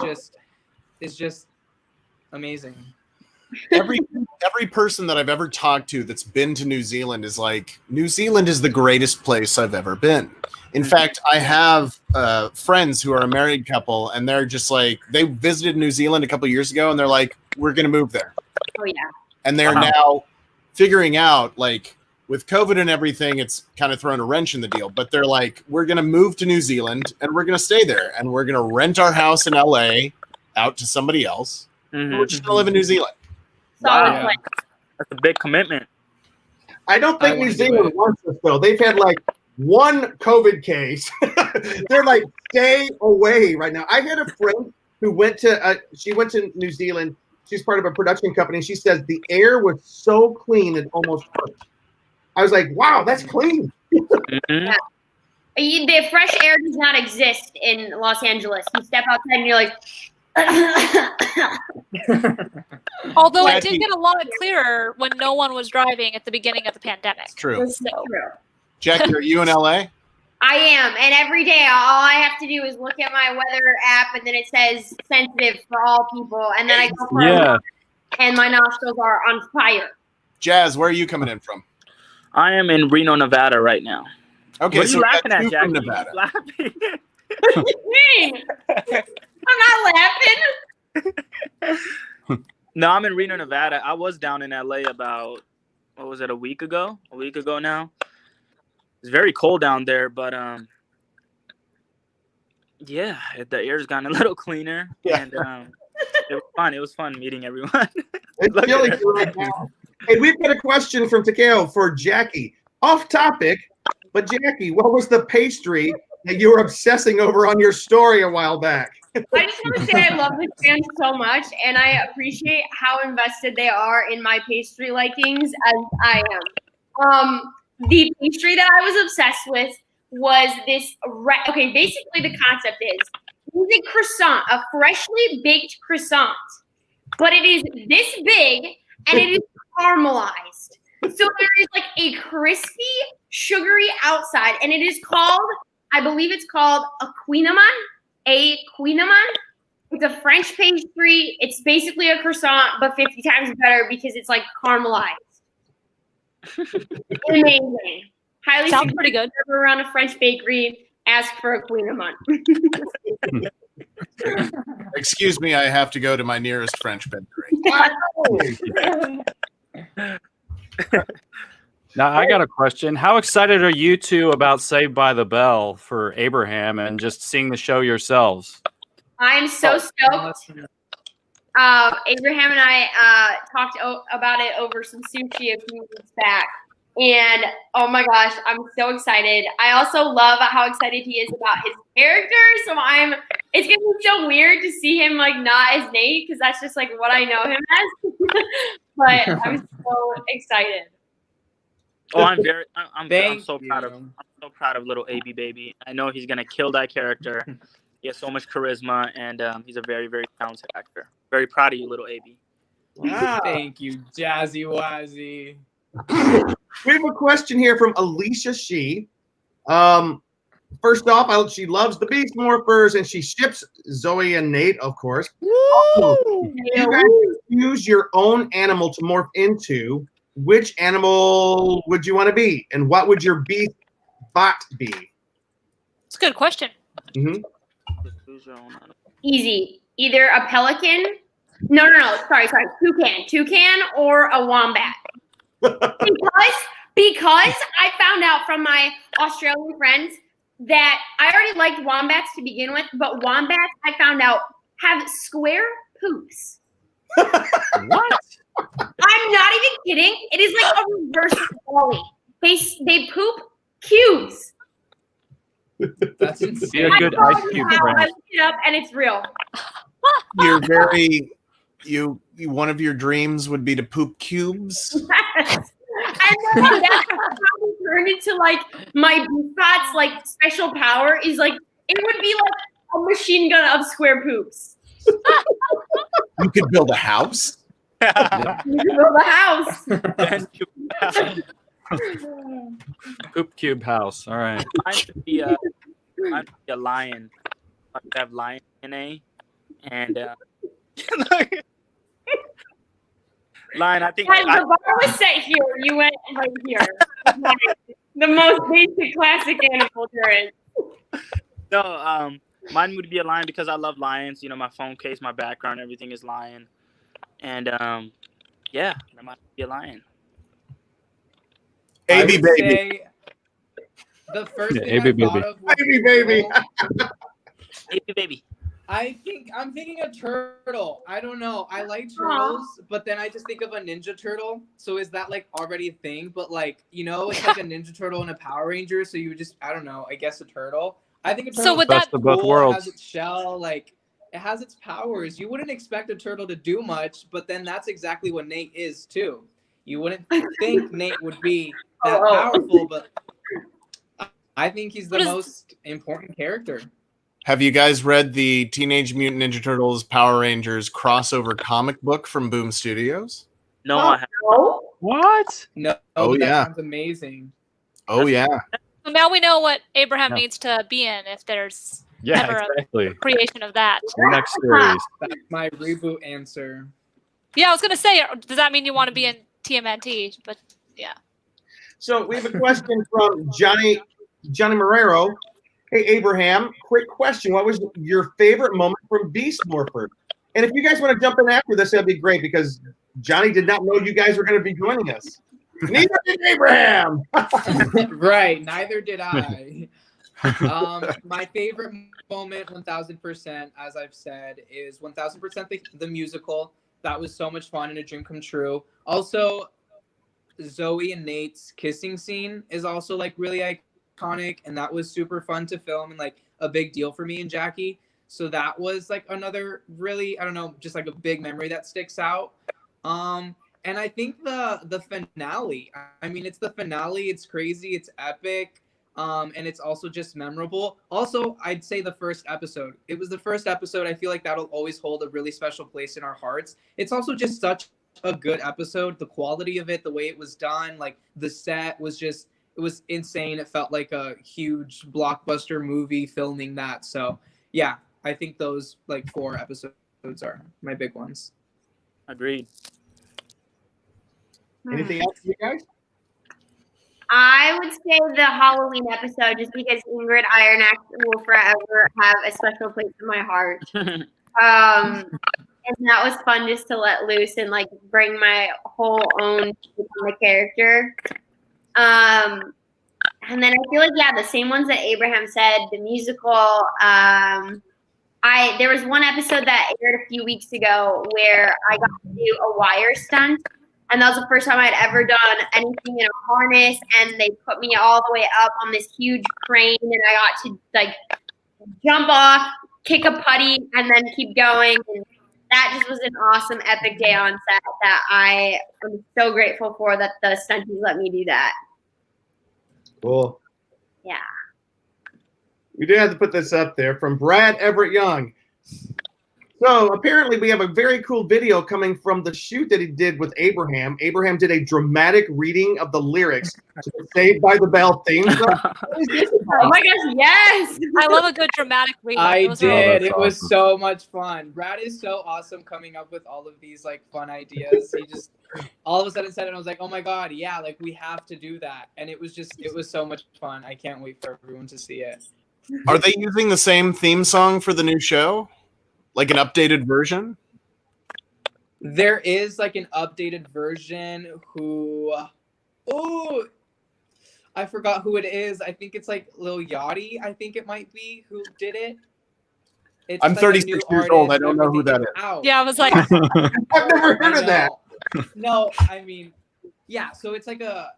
just amazing. Every person that I've ever talked to that's been to New Zealand is like, New Zealand is the greatest place I've ever been. In fact, I have friends who are a married couple, and they're just like, they visited New Zealand a couple years ago, and they're like, we're going to move there. Oh, yeah. And they're now figuring out, like, with COVID and everything, it's kind of thrown a wrench in the deal. But they're like, we're going to move to New Zealand, and we're going to stay there. And we're going to rent our house in LA out to somebody else. And we're just going to live in New Zealand. Solid plan. That's a big commitment. I don't think New Zealand wants us, though. They've had like one COVID case. They're like, stay away right now. I had a friend who went to New Zealand. She's part of a production company. She says the air was so clean it almost hurt. I was like, wow, that's clean. Yeah. The fresh air does not exist in Los Angeles. You step outside and you're like, Although it did get a lot clearer when no one was driving at the beginning of the pandemic. It's true. so true. Jackie, are you in LA? I am, and every day all I have to do is look at my weather app, and then it says sensitive for all people, and then I go for a walk, and my nostrils are on fire. Jazz, where are you coming in from? I am in Reno, Nevada right now. Okay, what are so you laughing at, Jackie? Nevada. Laughing. What do you mean? I'm not laughing. No, I'm in Reno, Nevada. I was down in LA about, what was it, a week ago? A week ago now. It's very cold down there, but yeah, the air's gotten a little cleaner, and it was fun. It was fun meeting everyone. It's chilly right now. Hey, we've got a question from Takeo for Jackie. Off topic, but Jackie, what was the pastry that you were obsessing over on your story a while back? I just want to say I love this band so much, and I appreciate how invested they are in my pastry likings as I am. The pastry that I was obsessed with was this. Okay, basically the concept is it's a croissant, a freshly baked croissant, but it is this big and it is caramelized. So there is like a crispy, sugary outside, and it is called, I believe it's called a quinoman. It's a French pastry. It's basically a croissant, but 50 times better because it's like caramelized. Amazing. Highly Sounds pretty good. If you're around a French bakery, ask for a quinoman. Excuse me, I have to go to my nearest French bakery. Now, I got a question. How excited are you two about Saved by the Bell for Abraham and just seeing the show yourselves? I'm so stoked. Abraham and I talked about it over some sushi a few weeks back. And oh my gosh, I'm so excited. I also love how excited he is about his character. So it's gonna be so weird to see him like not as Nate, because that's just like what I know him as. But I'm so excited. Oh, I'm so proud of little AB baby. I know he's gonna kill that character. He has so much charisma, and he's a very, very talented actor. Very proud of you, little AB. Wow. Thank you, Jazzy Wazzy. We have a question here from Alicia Shee. First off, she loves the Beast Morphers, and she ships Zoe and Nate, of course. Also, if you guys use your own animal to morph into, which animal would you want to be? And what would your beast bot be? It's a good question. Mm-hmm. Easy. Either a pelican. No. Sorry. Toucan or a wombat. Because I found out from my Australian friends that I already liked wombats to begin with, but wombats, I found out, have square poops. What? I'm not even kidding. It is like a reverse volley. They poop cubes. That's Be insane. a good ice cube I friend. looked it up and it's real. You're very one of your dreams would be to poop cubes. Yes. And then that's how it turned into like my Beastbot's like special power is like it would be like a machine gun of square poops. You could build a house. You can build a house. Then you- Poop Cube House. All right. Mine would be a lion. I would have lion DNA, and lion. I think Guys, the bar was set here. You went right here. Like, the most basic classic animal there is. no. Mine would be a lion because I love lions. You know, my phone case, my background, everything is lion, and yeah, that might be a lion. I AB would baby. say the first Yeah, thing AB I baby. thought of was Baby, baby. turtle. Hey, baby. I'm thinking a turtle. I don't know. I like turtles, but then I just think of a Ninja Turtle. So is that like already a thing? But like, you know, it's like a Ninja Turtle and a Power Ranger. So you would just, I don't know, I guess a turtle. I think a turtle. So would that Best of both cool. It worlds. has its shell, like it has its powers. You wouldn't expect a turtle to do much, but then that's exactly what Nate is too. You wouldn't think Nate would be that powerful, but I think he's the What is- most important character. Have you guys read the Teenage Mutant Ninja Turtles Power Rangers crossover comic book from Boom Studios? No, I have. No. What? No, Oh, but that yeah. sounds amazing. Oh yeah. So now we know what Abraham Yeah. needs to be in if there's Yeah, Ever a- exactly. creation of that. Next series. That's my reboot answer. Yeah, I was gonna say, does that mean you want to be in TMNT? But yeah. So we have a question from Johnny Marrero. Hey, Abraham, quick question. What was your favorite moment from Beast Morphers? And if you guys want to jump in after this, that'd be great because Johnny did not know you guys were going to be joining us. Neither did Abraham. Right, neither did I. My favorite moment, 1000%, as I've said, is 1000% the musical. That was so much fun and a dream come true. Also, Zoe and Nate's kissing scene is also like really iconic, and that was super fun to film and like a big deal for me and Jackie. So that was like another really, I don't know, just like a big memory that sticks out. And I think the finale. I mean, it's the finale. It's crazy. It's epic. And it's also just memorable. Also, I'd say the first episode. It was the first episode. I feel like that'll always hold a really special place in our hearts. It's also just such a good episode. The quality of it, the way it was done, like the set was just, it was insane. It felt like a huge blockbuster movie filming that. So yeah, I think those like 4 episodes are my big ones. Agreed. Anything else, you guys? I would say the Halloween episode, just because Ingrid Ironax will forever have a special place in my heart. And that was fun just to let loose and like bring my whole own take on the character. And then I feel like, yeah, the same ones that Abraham said, the musical. There was one episode that aired a few weeks ago where I got to do a wire stunt. And that was the first time I'd ever done anything in a harness. And they put me all the way up on this huge crane. And I got to like jump off, kick a putty, and then keep going. And that just was an awesome, epic day on set that I am so grateful for that the stunties let me do that. Cool. Yeah. We do have to put this up there from Brad Everett Young. So apparently we have a very cool video coming from the shoot that he did with Abraham. Abraham did a dramatic reading of the lyrics to the Saved by the Bell theme song. Oh my gosh, yes! I love a good dramatic read. I Those are all- did. that's It was awesome. so much fun. Brad is so awesome coming up with all of these like fun ideas. He just all of a sudden said it and I was like, oh my God, yeah, like we have to do that. And it was so much fun. I can't wait for everyone to see it. Are they using the same theme song for the new show? Like an updated version? There is like an updated version I forgot who it is. I think it's like Lil Yachty, I think it might be who did it. It's I'm like a 36 new years old. I artist, don't know who everything that is. out. Yeah, I was like, I've never heard I of that. know. No, I mean, yeah. So it's a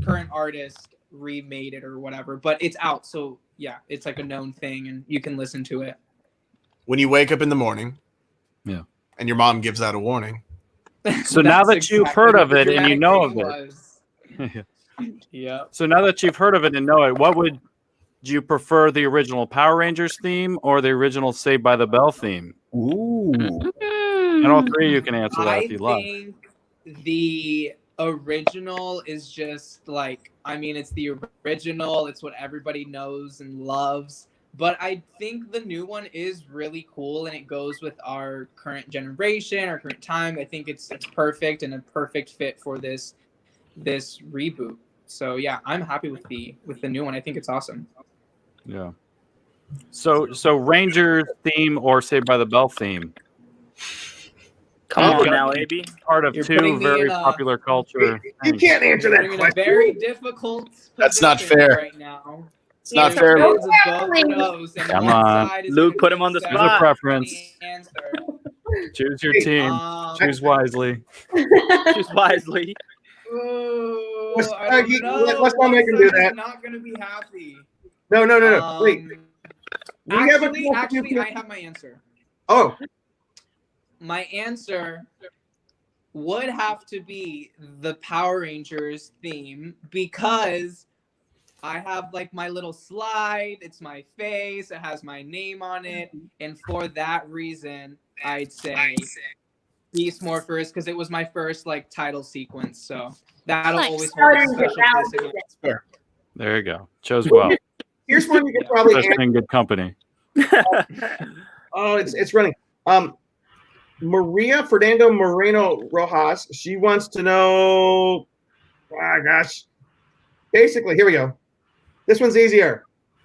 current artist remade it or whatever, but it's out. So yeah, it's like a known thing, and you can listen to it. When you wake up in the morning, Yeah. and your mom gives out a warning. So now That's that you've exactly heard what of the it and you dramatic know of thing it. was. Yeah. So now that you've heard of it and know it, do you prefer the original Power Rangers theme or the original Saved by the Bell theme? Ooh. I And all three you can answer that I if you like. think the original is just like, I mean, it's the original. It's what everybody knows and loves. But I think the new one is really cool, and it goes with our current generation, our current time. I think it's perfect and a perfect fit for this reboot. So yeah, I'm happy with the new one. I think it's awesome. Yeah. So Rangers theme or Saved by the Bell theme? Come on now, AB. Part of You're two putting me very in a- popular culture. You can't answer that I'm in a question. very difficult That's not position fair. right now. It's not Yeah, fair. Fans of both knows, and Come one on. side is Luke, gonna put be him on the accepting Choose a spot. preference. the answer. Choose your team. Choose wisely. Choose wisely. Ooh, Let's- I don't know. let's not One make him do side is that. not gonna be happy. No. Wait. We have a Actually, I have my answer. Oh, My answer would have to be the Power Rangers theme, because I have like my little slide. It's my face. It has my name on it, and for that reason, I'd say Beast Morphers, because it was my first like title sequence. So that'll Nice. always hold a special place in my There you go. Chose well. here's one you can probably Just answer. in good company. Oh, it's running. Maria Fernando Moreno Rojas. She wants to know. Ah, gosh. Basically, here we go. This one's easier.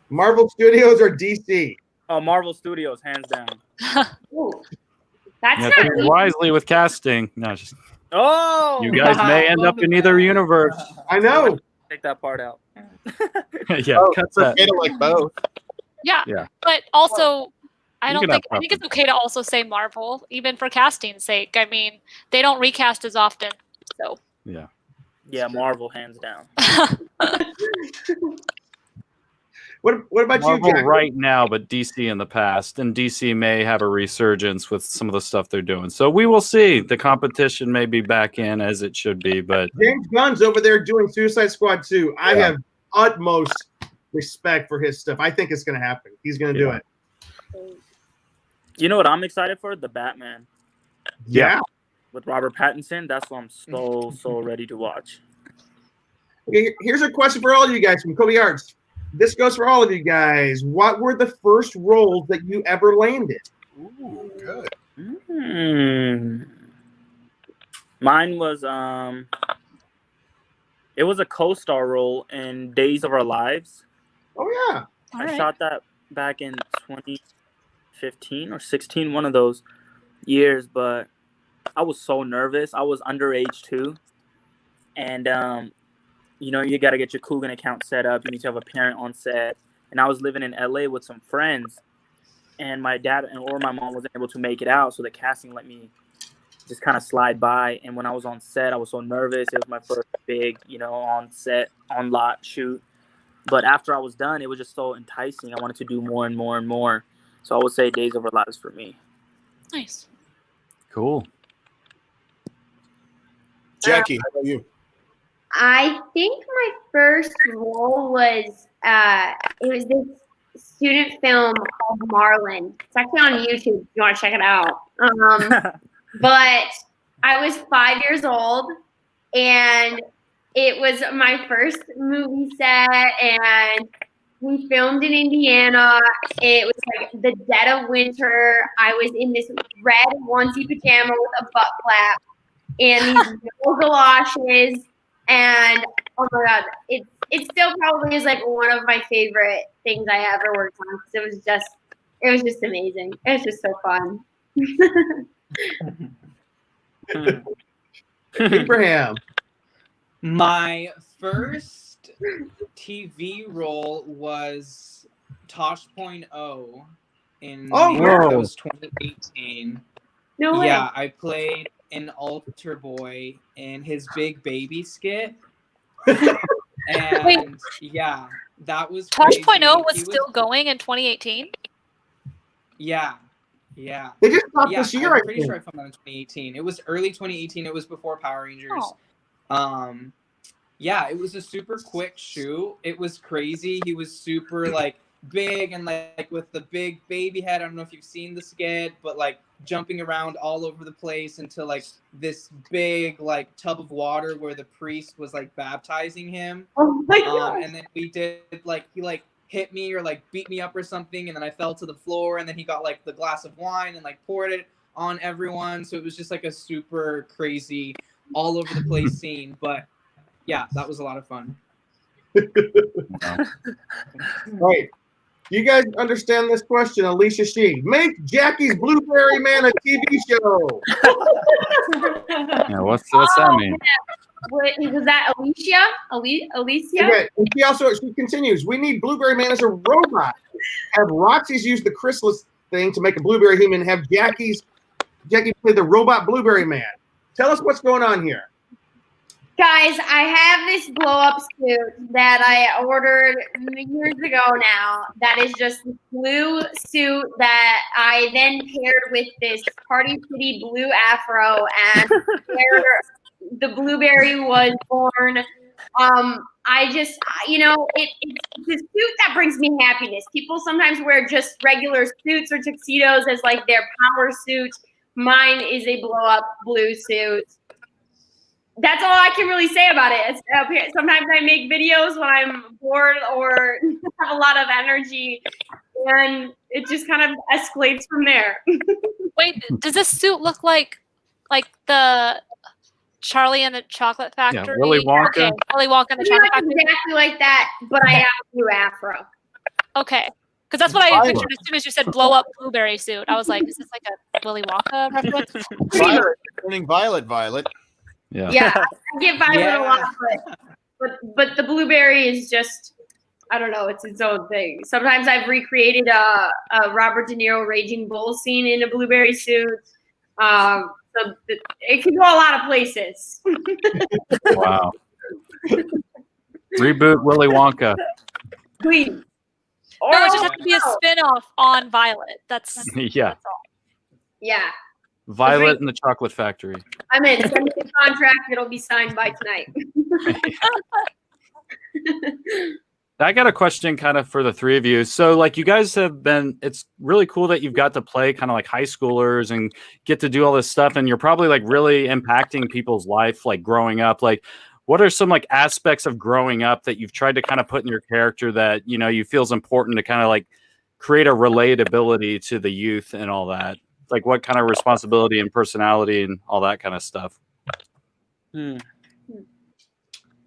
Marvel Studios or DC? Oh, Marvel Studios, hands down. Ooh, that's Yeah, not choose easy. wisely with casting. No, just Oh, you guys may end up in either universe. I know. take that part out. Yeah, Oh, cut it's that. okay to like both. Yeah. Yeah. But also, I You don't can think have I think it's okay to also say Marvel, even for casting's sake. I mean, they don't recast as often, so. Yeah. Yeah, Marvel, hands down. What about Marvel you, Jack? right now, but DC in the past, and DC may have a resurgence with some of the stuff they're doing. So we will see. The competition may be back in as it should be, but James Gunn's over there doing Suicide Squad 2. I have utmost respect for his stuff. I think it's going to happen. He's going to do Yeah. it. You know what I'm excited for? The Batman Yeah. with Robert Pattinson. That's what I'm so ready to watch. Okay, here's a question for all of you guys from Kobe Arts. This goes for all of you guys. What were the first roles that you ever landed? Ooh, good. Mine was it was a co-star role in Days of Our Lives. Oh, yeah. All I right. shot that back in 2015 or 16, one of those years, but I was so nervous. I was underage too. And you know, you got to get your Coogan account set up. You need to have a parent on set. And I was living in LA with some friends, and my dad or my mom wasn't able to make it out, so the casting let me just kind of slide by. And when I was on set, I was so nervous. It was my first big, you know, on set, on lot shoot. But after I was done, it was just so enticing. I wanted to do more and more and more. So I would say Days of Our Lives for me. Nice. cool. Jackie, how about you? I think my first role was it was this student film called Marlin. It's actually on YouTube if you want to check it out. But I was 5 years old, and it was my first movie set, and we filmed in Indiana. It was like the dead of winter. I was in this red onesie pajama with a butt flap and these yellow galoshes. And oh my god, it still probably is like one of my favorite things I ever worked on, because it was just amazing. It was just so fun. Abraham. My first TV role was Tosh.0 in Oh, the year that wow. was 2018. No way. Yeah, I played an altar boy in his Big Baby skit. And yeah, that was crazy. Tosh.0 was He still going in 2018. Yeah. They just stopped Yeah, this year, I I'm pretty think. sure I filmed that in 2018. It was early 2018. It was before Power Rangers. Oh. Yeah, it was a super quick shoot. It was crazy. He was super like big and like with the big baby head. I don't know if you've seen the skit, but like jumping around all over the place into like this big like tub of water where the priest was like baptizing him. Oh my gosh. And then we did like he like hit me or like beat me up or something, and then I fell to the floor, and then he got like the glass of wine and like poured it on everyone. So it was just like a super crazy all over the place scene. But yeah, that was a lot of fun. Right. You guys understand this question, Alicia Shee. Make Jackie's Blueberry Man a TV show. Yeah, what's that mean? What, was that Alicia? Alicia? Okay. And she continues, we need Blueberry Man as a robot. Have Roxy's use the chrysalis thing to make a blueberry human. Have Jackie play the robot Blueberry Man. Tell us what's going on here. Guys, I have this blow-up suit that I ordered years ago now. That is just this blue suit that I then paired with this Party City blue afro, and where the blueberry was born. I just, it's a suit that brings me happiness. People sometimes wear just regular suits or tuxedos as like their power suit. Mine is a blow-up blue suit. That's all I can really say about it. Sometimes I make videos when I'm bored or have a lot of energy, and it just kind of escalates from there. Wait, does this suit look like the Charlie and the Chocolate Factory? Yeah, Willy Wonka. Okay, Willy Wonka and the It's Chocolate not Factory. exactly like that, but I have a blue afro. Okay, because that's what I pictured as soon as you said blow up blueberry suit. I was like, is this like a Willy Wonka reference? Violet, turning Violet. Yeah. Yeah, I get Violet a lot, but the blueberry is just, I don't know, it's its own thing. Sometimes I've recreated a Robert De Niro Raging Bull scene in a blueberry suit. So it can go a lot of places. Wow. Reboot Willy Wonka. Please. No, it just has to be a spin-off on Violet. That's Yeah. That's all. Yeah. Violet and the Chocolate Factory. I'm in. Send me the contract. It'll be signed by tonight. I got a question kind of for the three of you. So like you guys have been, it's really cool that you've got to play kind of like high schoolers and get to do all this stuff. And you're probably like really impacting people's life, like growing up. Like what are some like aspects of growing up that you've tried to kind of put in your character that, you feel is important to kind of like create a relatability to the youth and all that? Like what kind of responsibility and personality and all that kind of stuff?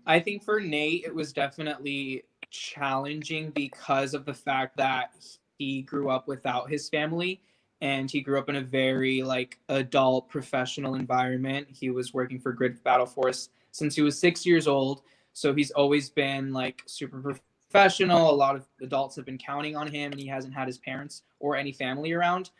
I think for Nate, it was definitely challenging because of the fact that he grew up without his family, and he grew up in a very like adult professional environment. He was working for Grid Battle Force since he was 6 years old. So he's always been like super professional. A lot of adults have been counting on him, and he hasn't had his parents or any family around.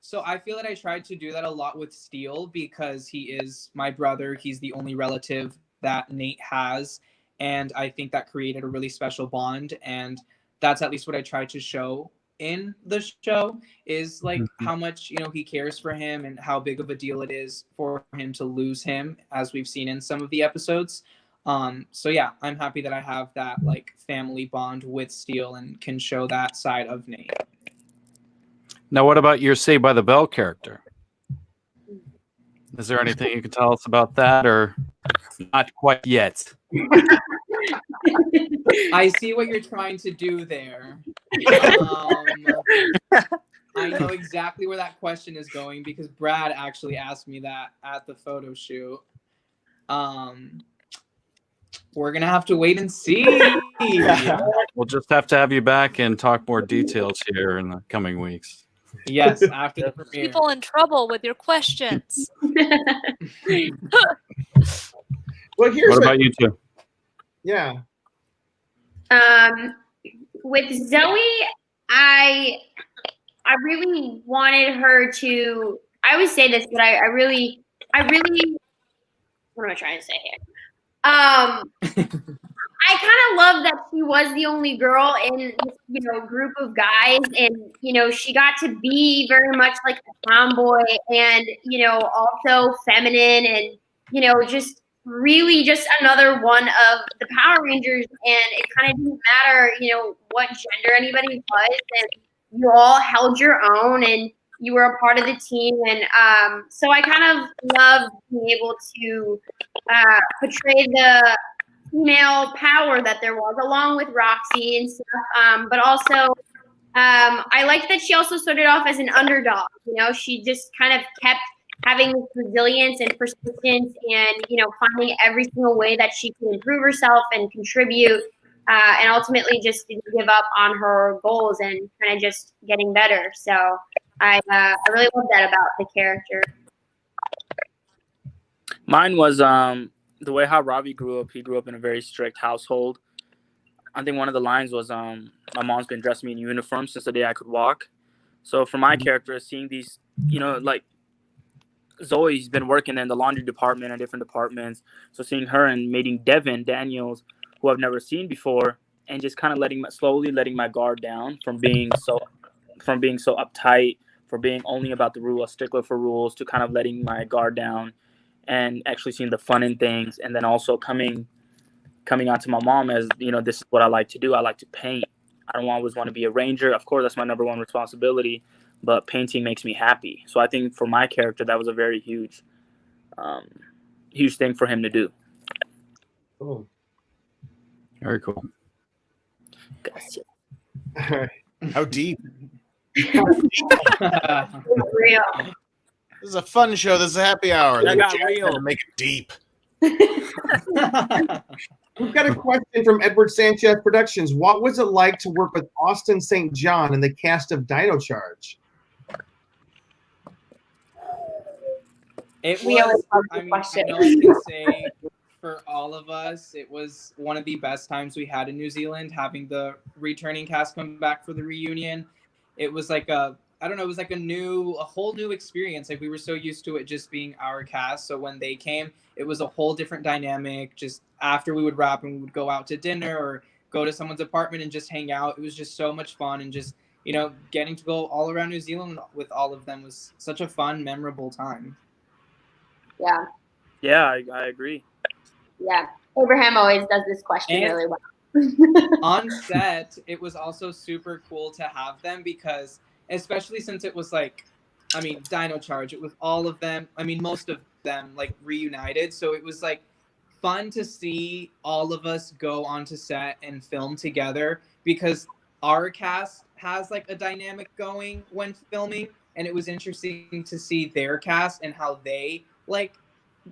So I feel that I tried to do that a lot with Steele because he is my brother. He's the only relative that Nate has. And I think that created a really special bond. And that's at least what I tried to show in the show is like how much, he cares for him and how big of a deal it is for him to lose him, as we've seen in some of the episodes. So yeah, I'm happy that I have that like family bond with Steele and can show that side of Nate. Now, what about your Saved by the Bell character? Is there anything you can tell us about that, or not quite yet? I see what you're trying to do there. I know exactly where that question is going because Brad actually asked me that at the photo shoot. We're going to have to wait and see. We'll just have to have you back and talk more details here in the coming weeks. Yes, after the premiere. People in trouble with your questions. Well, here's What about you two? Yeah. With Zoe, I really wanted her to. I always say this, but I really. What am I trying to say here? I kind of love that she was the only girl in this, group of guys, and she got to be very much like a tomboy, and also feminine, and just really just another one of the Power Rangers, and it kind of didn't matter, what gender anybody was, and you all held your own, and you were a part of the team, and so I kind of loved being able to portray the female power that there was, along with Roxy and stuff, but also I liked that she also started off as an underdog. She just kind of kept having this resilience and persistence and, finding every single way that she could improve herself and contribute, and ultimately just didn't give up on her goals and kind of just getting better. So I really love that about the character. Mine was the way how Ravi grew up. He grew up in a very strict household. I think one of the lines was, my mom's been dressing me in uniform since the day I could walk. So for my character, seeing these, like Zoe's been working in the laundry department and different departments. So seeing her and meeting Devin Daniels, who I've never seen before, and just kind of slowly letting my guard down from being so uptight, for being only about the rule, a stickler for rules, to kind of letting my guard down and actually seeing the fun in things. And then also coming on to my mom as, this is what I like to do. I like to paint. I don't always want to be a ranger. Of course, that's my number one responsibility, but painting makes me happy. So I think for my character, that was a very huge thing for him to do. Cool. Very cool. Gotcha. All right. How deep? Real. This is a fun show. This is a happy hour. That got Jack real. had to make it deep. We've got a question from Edward Sanchez Productions. What was it like to work with Austin St. John in the cast of Dino Charge? It We always was, love I the mean, question. I can say for all of us, it was one of the best times we had in New Zealand, having the returning cast come back for the reunion. It was like it was like a whole new experience. Like, we were so used to it just being our cast. So when they came, it was a whole different dynamic. Just after we would wrap and we would go out to dinner or go to someone's apartment and just hang out. It was just so much fun, and just, getting to go all around New Zealand with all of them was such a fun, memorable time. Yeah. Yeah, I agree. Yeah. Abraham always does this question And- really well. On set, it was also super cool to have them, because especially since it was Dino Charge, it was all of them, most of them reunited. So it was fun to see all of us go onto set and film together, because our cast has a dynamic going when filming, and it was interesting to see their cast and how they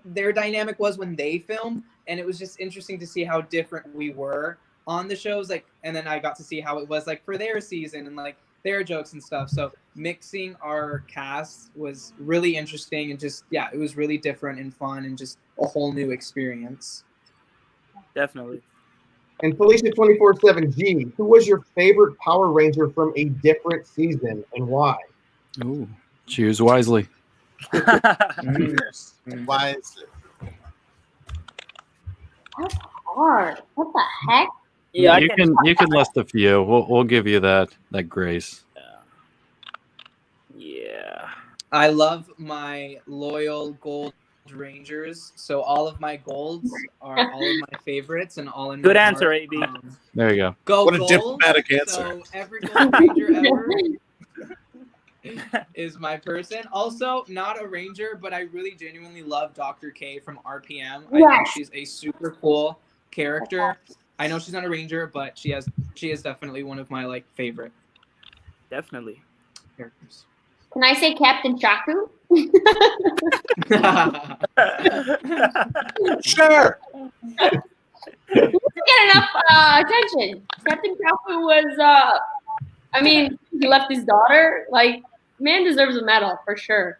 their dynamic was when they filmed. And it was just interesting to see how different we were on the shows, and then I got to see how it was for their season and their jokes and stuff. So mixing our cast was really interesting, and just, it was really different and fun, and just a whole new experience. Definitely. And Felicia 24/7G, who was your favorite Power Ranger from a different season and why? Ooh, choose wisely. Why is it? That's hard. What the heck? Yeah, you can list a few. We'll give you that grace. Yeah. I love my loyal gold Rangers, so all of my golds are all of my favorites, and all in Good my answer, heart. AB. There you go. Go What a gold. diplomatic answer. So every gold ranger ever is my person. Also, not a ranger, but I really genuinely love Dr. K from RPM. I think Yes. she's a super cool character. I know she's not a ranger, but she is definitely one of my favorite Definitely. characters. Can I say Captain Chaku? Sure. He didn't get enough attention. Captain Chaku was, he left his daughter. Man deserves a medal for sure.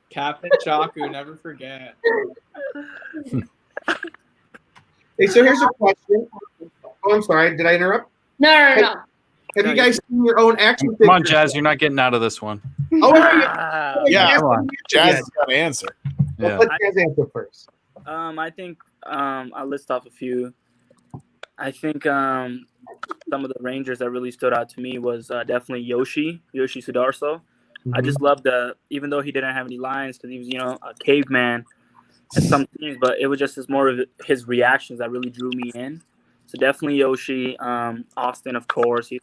Captain Chaku, never forget. Hey, so here's a question. Oh, I'm sorry. Did I interrupt? No. Have you guys seen your own action figures? Come on, Jazz. You're not getting out of this one. Oh, yeah. Yeah, come on. Jazz has got to answer. Yeah. Let Jazz answer first. I think I'll list off a few. I think some of the Rangers that really stood out to me was definitely Yoshi Sudarso. I just loved even though he didn't have any lines because he was, a caveman, at some scenes, but it was just more of his reactions that really drew me in. So definitely Yoshi, Austin, of course, he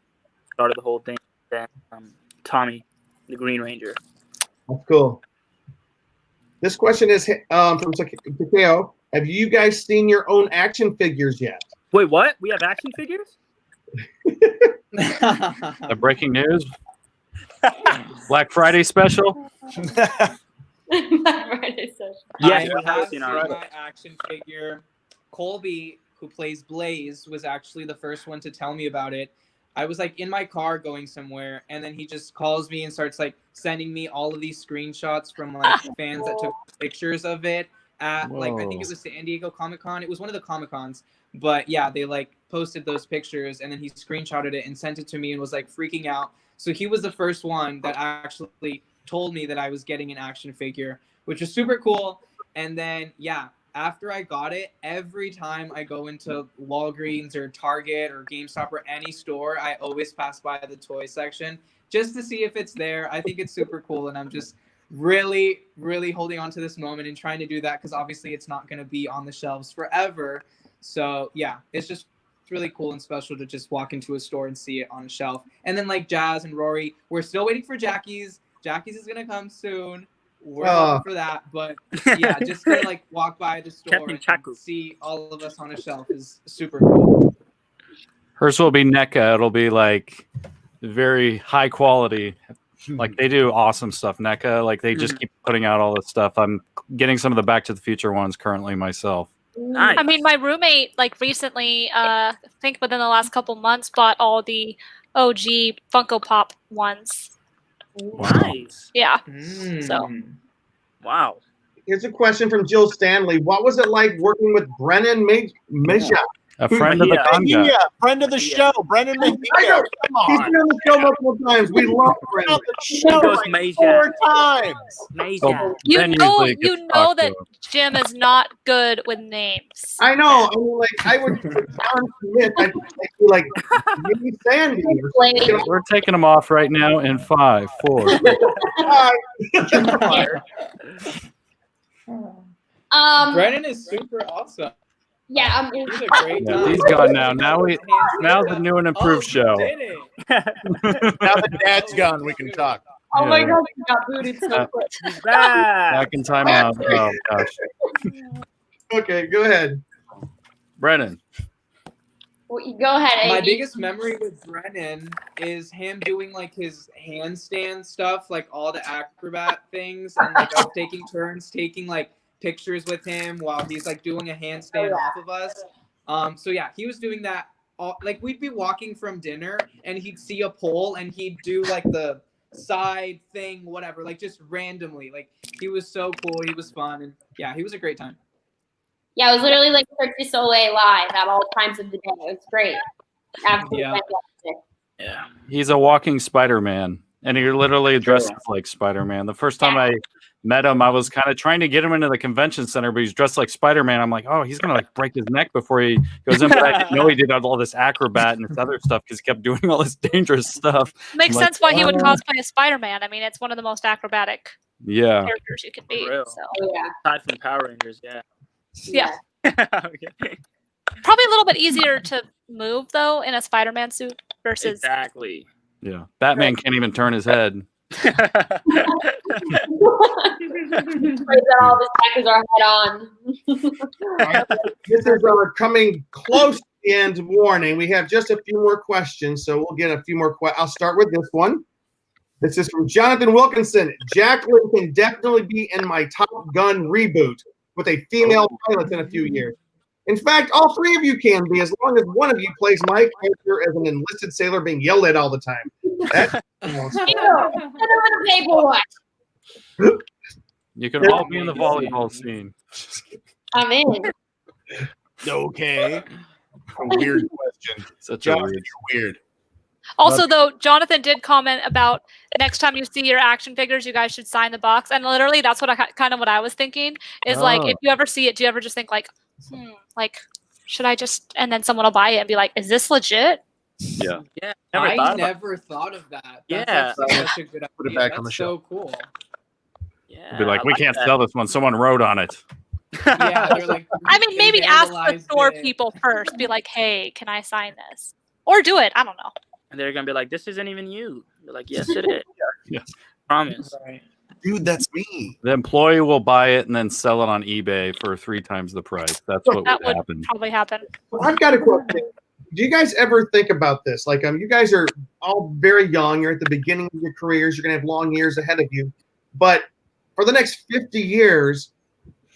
started the whole thing. Then Tommy, the Green Ranger. That's cool. This question is from Takeo. Have you guys seen your own action figures yet? Wait, what? We have action figures? The breaking news. Black Friday special. Friday session. Yes, I we have have seen seen our my action figure. Colby, who plays Blaze, was actually the first one to tell me about it. I was like in my car going somewhere, and then he just calls me and starts like sending me all of these screenshots from like fans that took pictures of it at like I think it was San Diego Comic-Con. It was one of the Comic-Cons, but yeah, they like posted those pictures and then he screenshotted it and sent it to me and was like freaking out. So he was the first one that actually told me that I was getting an action figure, which was super cool. And then yeah, after I got it, every time I go into Walgreens or Target or GameStop or any store, I always pass by the toy section just to see if it's there. I think it's super cool, and I'm just really, really holding on to this moment and trying to do that because obviously it's not going to be on the shelves forever. So yeah, it's just really cool and special to just walk into a store and see it on a shelf. And then like Jazz and Rory, we're still waiting for Jackie's. Jackie's is going to come soon. We're hoping for that, but yeah, just to like walk by the store and see all of us on a shelf is super cool. Hers will be NECA. It'll be like very high quality. Like they do awesome stuff. NECA, like they just keep putting out all this stuff. I'm getting some of the Back to the Future ones currently myself. Nice. I mean, my roommate like recently, I think within the last couple months, bought all the OG Funko Pop ones. Nice. Yeah. So. Wow. Here's a question from Jill Stanley. What was it like working with Brennan Misha? A friend of the con guy. Yeah, friend of the show, Brennan Mejia. Come He's on. been on the show multiple times. We love Been Brennan. on the show goes like Mejia. 4 times. Amazing. You Ben know usually gets to that talk to him. Jim is not good with names. I know. I mean, like I would John Smith. I'd like maybe Sandy. Or something. We're taking them off right now in 5, 4. Brennan is super awesome. Yeah, He's a great Yeah, time. he's gone now. Now's the new and improved show. Did it. Now that Dad's gone, we can talk. oh my god, you got booted so quick. He's back. Back in timeout. Oh gosh. Okay, go ahead. Brennan. Well, you go ahead, My Amy. biggest memory with Brennan is him doing like his handstand stuff, like all the acrobat things, and like us taking turns taking like pictures with him while he's like doing a handstand off of us. So yeah, he was doing that. Like we'd be walking from dinner and he'd see a pole and he'd do like the side thing, whatever, like just randomly. Like he was so cool. He was fun, and yeah, he was a great time. Yeah, it was literally like Cirque du Soleil live at all times of the day. It was great. Absolutely Yeah. fantastic. Yeah. He's a walking Spider-Man. And he literally dresses like Spider-Man. The first time I met him, I was kind of trying to get him into the convention center, but he's dressed like Spider-Man. I'm like, oh, he's gonna like break his neck before he goes in. But I didn't know he did all this acrobat and this other stuff because he kept doing all this dangerous stuff. Makes I'm like, sense why he would cosplay as Spider-Man. I mean, it's one of the most acrobatic Yeah. characters you could be. For real. So Oh, yeah. Aside from Power Rangers, yeah. yeah. Okay. Probably a little bit easier to move though in a Spider-Man suit versus Exactly. Yeah. Batman can't even turn his head. Praise that all this tech is our head on. This is coming close to the end warning. We have just a few more questions, so we'll get a few more questions. I'll start with this one. This is from Jonathan Wilkinson. Jacqueline can definitely be in my Top Gun reboot with a female pilot in a few years. In fact, all three of you can be, as long as one of you plays my character as an enlisted sailor being yelled at all the time. That's Send over the paperwork. You can all be in the volleyball scene. I'm in. Okay. A weird question. Such a Josh, weird. you're weird. Also, though, Jonathan did comment about next time you see your action figures, you guys should sign the box. And literally, that's what I was thinking is like, if you ever see it, do you ever just think like, like, should I just? And then someone will buy it and be like, "Is this legit?" Yeah. Yeah. I never thought of that. That's actually such a good idea. Put it back on That's the shelf. so cool. Yeah. Be like, I we can't that. sell this one. Someone wrote on it. Yeah, they're like. I mean, they maybe ask the vandalized store it. people first. Be like, hey, can I sign this? Or do it. I don't know. And they're gonna be like, "This isn't even you." You're like, "Yes, it is." Yeah. Promise. Right. Dude, that's me. The employee will buy it and then sell it on eBay for 3 times the price. That's what That would would happen. probably happen. Well, I've got a question. Do you guys ever think about this? Like, you guys are all very young. You're at the beginning of your careers. You're gonna have long years ahead of you. But for the next 50 years,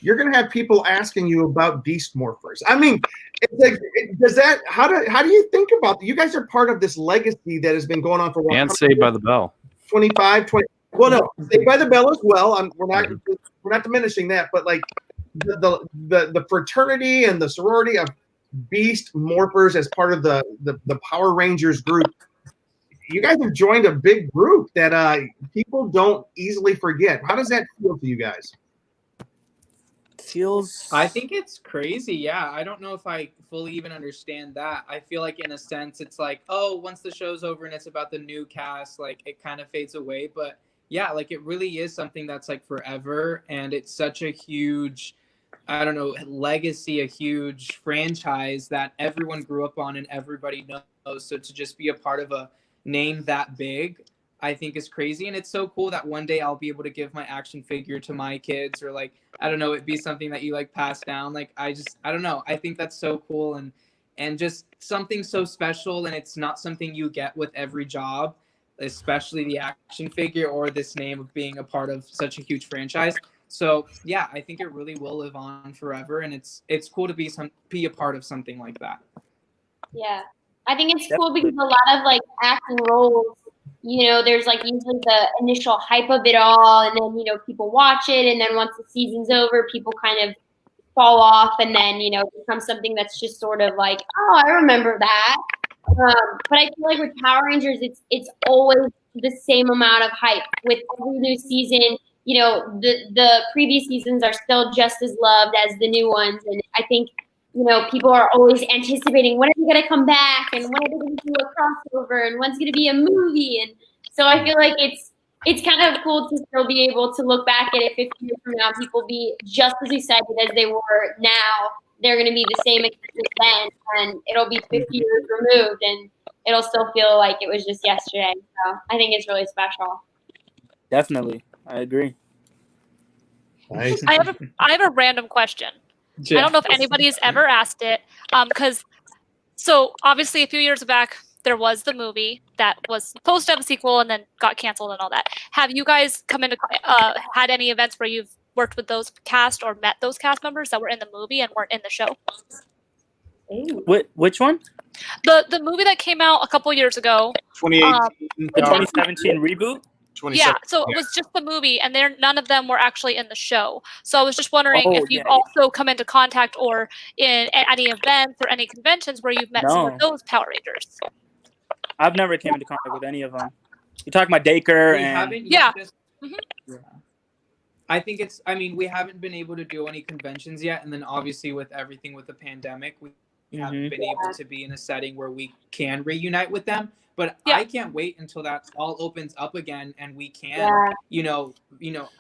you're gonna have people asking you about beast morphers. I mean, it's like, does that? How do you think about that? You guys are part of this legacy that has been going on for a while. And Saved by the Bell. 25, 20. Well, no, Saved by the Bell as well. We're not diminishing that, but like the fraternity and the sorority of beast morphers as part of the Power Rangers group. You guys have joined a big group that people don't easily forget. How does that feel to you guys? I think it's crazy. Yeah, I don't know if I fully even understand that. I feel like in a sense it's like, oh, once the show's over and it's about the new cast, like it kind of fades away. But yeah, like it really is something that's like forever, and it's such a huge, I don't know, legacy, a huge franchise that everyone grew up on and everybody knows. So to just be a part of a name that big, I think is crazy. And it's so cool that one day I'll be able to give my action figure to my kids, or like, I don't know, it'd be something that you like pass down. Like, I don't know. I think that's so cool and just something so special. And it's not something you get with every job, especially the action figure or this name of being a part of such a huge franchise. So yeah, I think it really will live on forever. And it's cool to be a part of something like that. Yeah. I think it's cool because a lot of like acting roles, there's like usually the initial hype of it all, and then, people watch it, and then once the season's over, people kind of fall off, and then, it becomes something that's just sort of like, oh, I remember that. But I feel like with Power Rangers, it's always the same amount of hype with every new season. The previous seasons are still just as loved as the new ones, and I think people are always anticipating when are they going to come back, and when are they going to do a crossover, and when's going to be a movie. And so I feel like it's kind of cool to still be able to look back at it 50 years from now. People be just as excited as they were now. They're going to be the same excited then, and it'll be 50 years removed, and it'll still feel like it was just yesterday. So I think it's really special. Definitely, I agree. Nice. I have a random question. I don't know if anybody has ever asked it, because so obviously a few years back there was the movie that was supposed to have a sequel and then got canceled and all that. Have you guys come into had any events where you've worked with those cast or met those cast members that were in the movie and weren't in the show? Which one? The movie that came out a couple years ago. 2018. The 2017 reboot? Yeah, so it was just the movie, and none of them were actually in the show. So I was just wondering if you've also come into contact or in any events or any conventions where you've met some of those Power Rangers. I've never came into contact with any of them. You're talking about Daker and... Yeah. Yeah. I think we haven't been able to do any conventions yet. And then obviously with everything with the pandemic, we haven't been able to be in a setting where we can reunite with them. But I can't wait until that all opens up again and we can,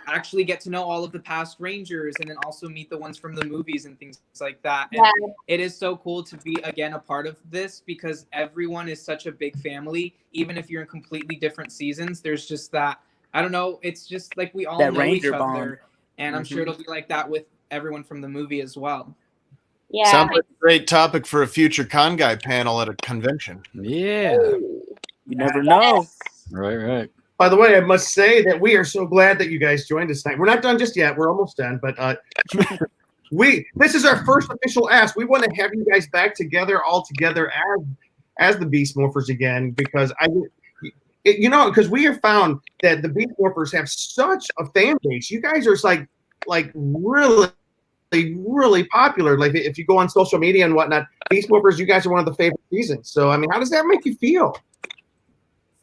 actually get to know all of the past Rangers and then also meet the ones from the movies and things like that. And it is so cool to be, again, a part of this because everyone is such a big family. Even if you're in completely different seasons, there's just that, I don't know, it's just like we all know Ranger each other. bond. And I'm sure it'll be like that with everyone from the movie as well. Yeah. Sounds like a great topic for a future con guy panel at a convention. Yeah. You never know. Right. By the way, I must say that we are so glad that you guys joined us tonight. We're not done just yet. We're almost done, but this is our first official ask. We want to have you guys back together, all together as the Beast Morphers again, because because we have found that the Beast Morphers have such a fan base. You guys are like really, really popular. Like if you go on social media and whatnot, Beast Morphers, you guys are one of the favorite seasons. So I mean, how does that make you feel?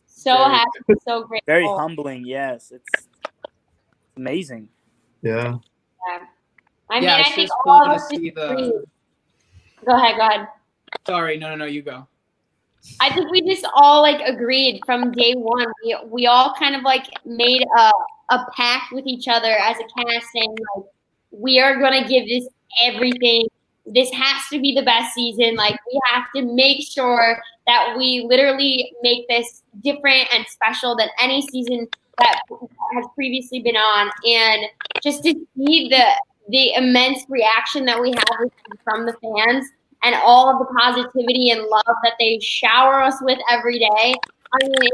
So happy, so grateful. Very humbling, yes. It's amazing. Yeah. I mean, I think all of us agree. Go ahead. Sorry, no, you go. I think we just all agreed from day one. We all kind of made a pact with each other as a cast, saying we are going to give this everything. This has to be the best season. Like, we have to make sure that we literally make this different and special than any season that has previously been on. And just to see the immense reaction that we have from the fans and all of the positivity and love that they shower us with every day. I mean,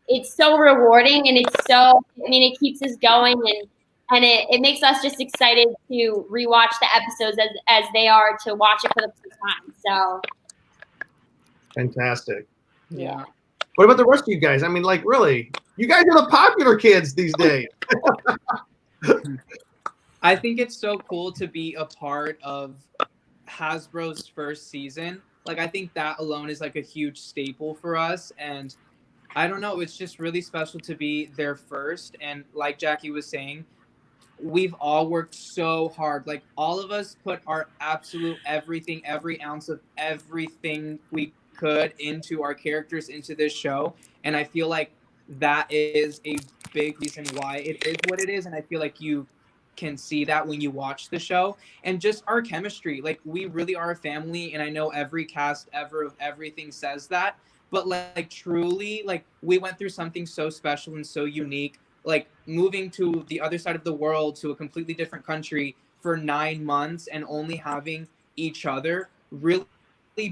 it's so rewarding, and it keeps us going, and it makes us just excited to rewatch the episodes as they are to watch it for the first time. So Fantastic. Yeah. What about the rest of you guys? I mean, like, really, you guys are the popular kids these days. I think it's so cool to be a part of Hasbro's first season. Like, I think that alone is like a huge staple for us, and I don't know, it's just really special to be there first. And like Jackie was saying, we've all worked so hard. Like, all of us put our absolute everything, every ounce of everything we could into our characters, into this show. And I feel like that is a big reason why it is what it is. And I feel like you can see that when you watch the show. And just our chemistry, like, we really are a family. And I know every cast ever of everything says that. But like truly, like, we went through something so special and so unique, like moving to the other side of the world, to a completely different country for 9 months, and only having each other really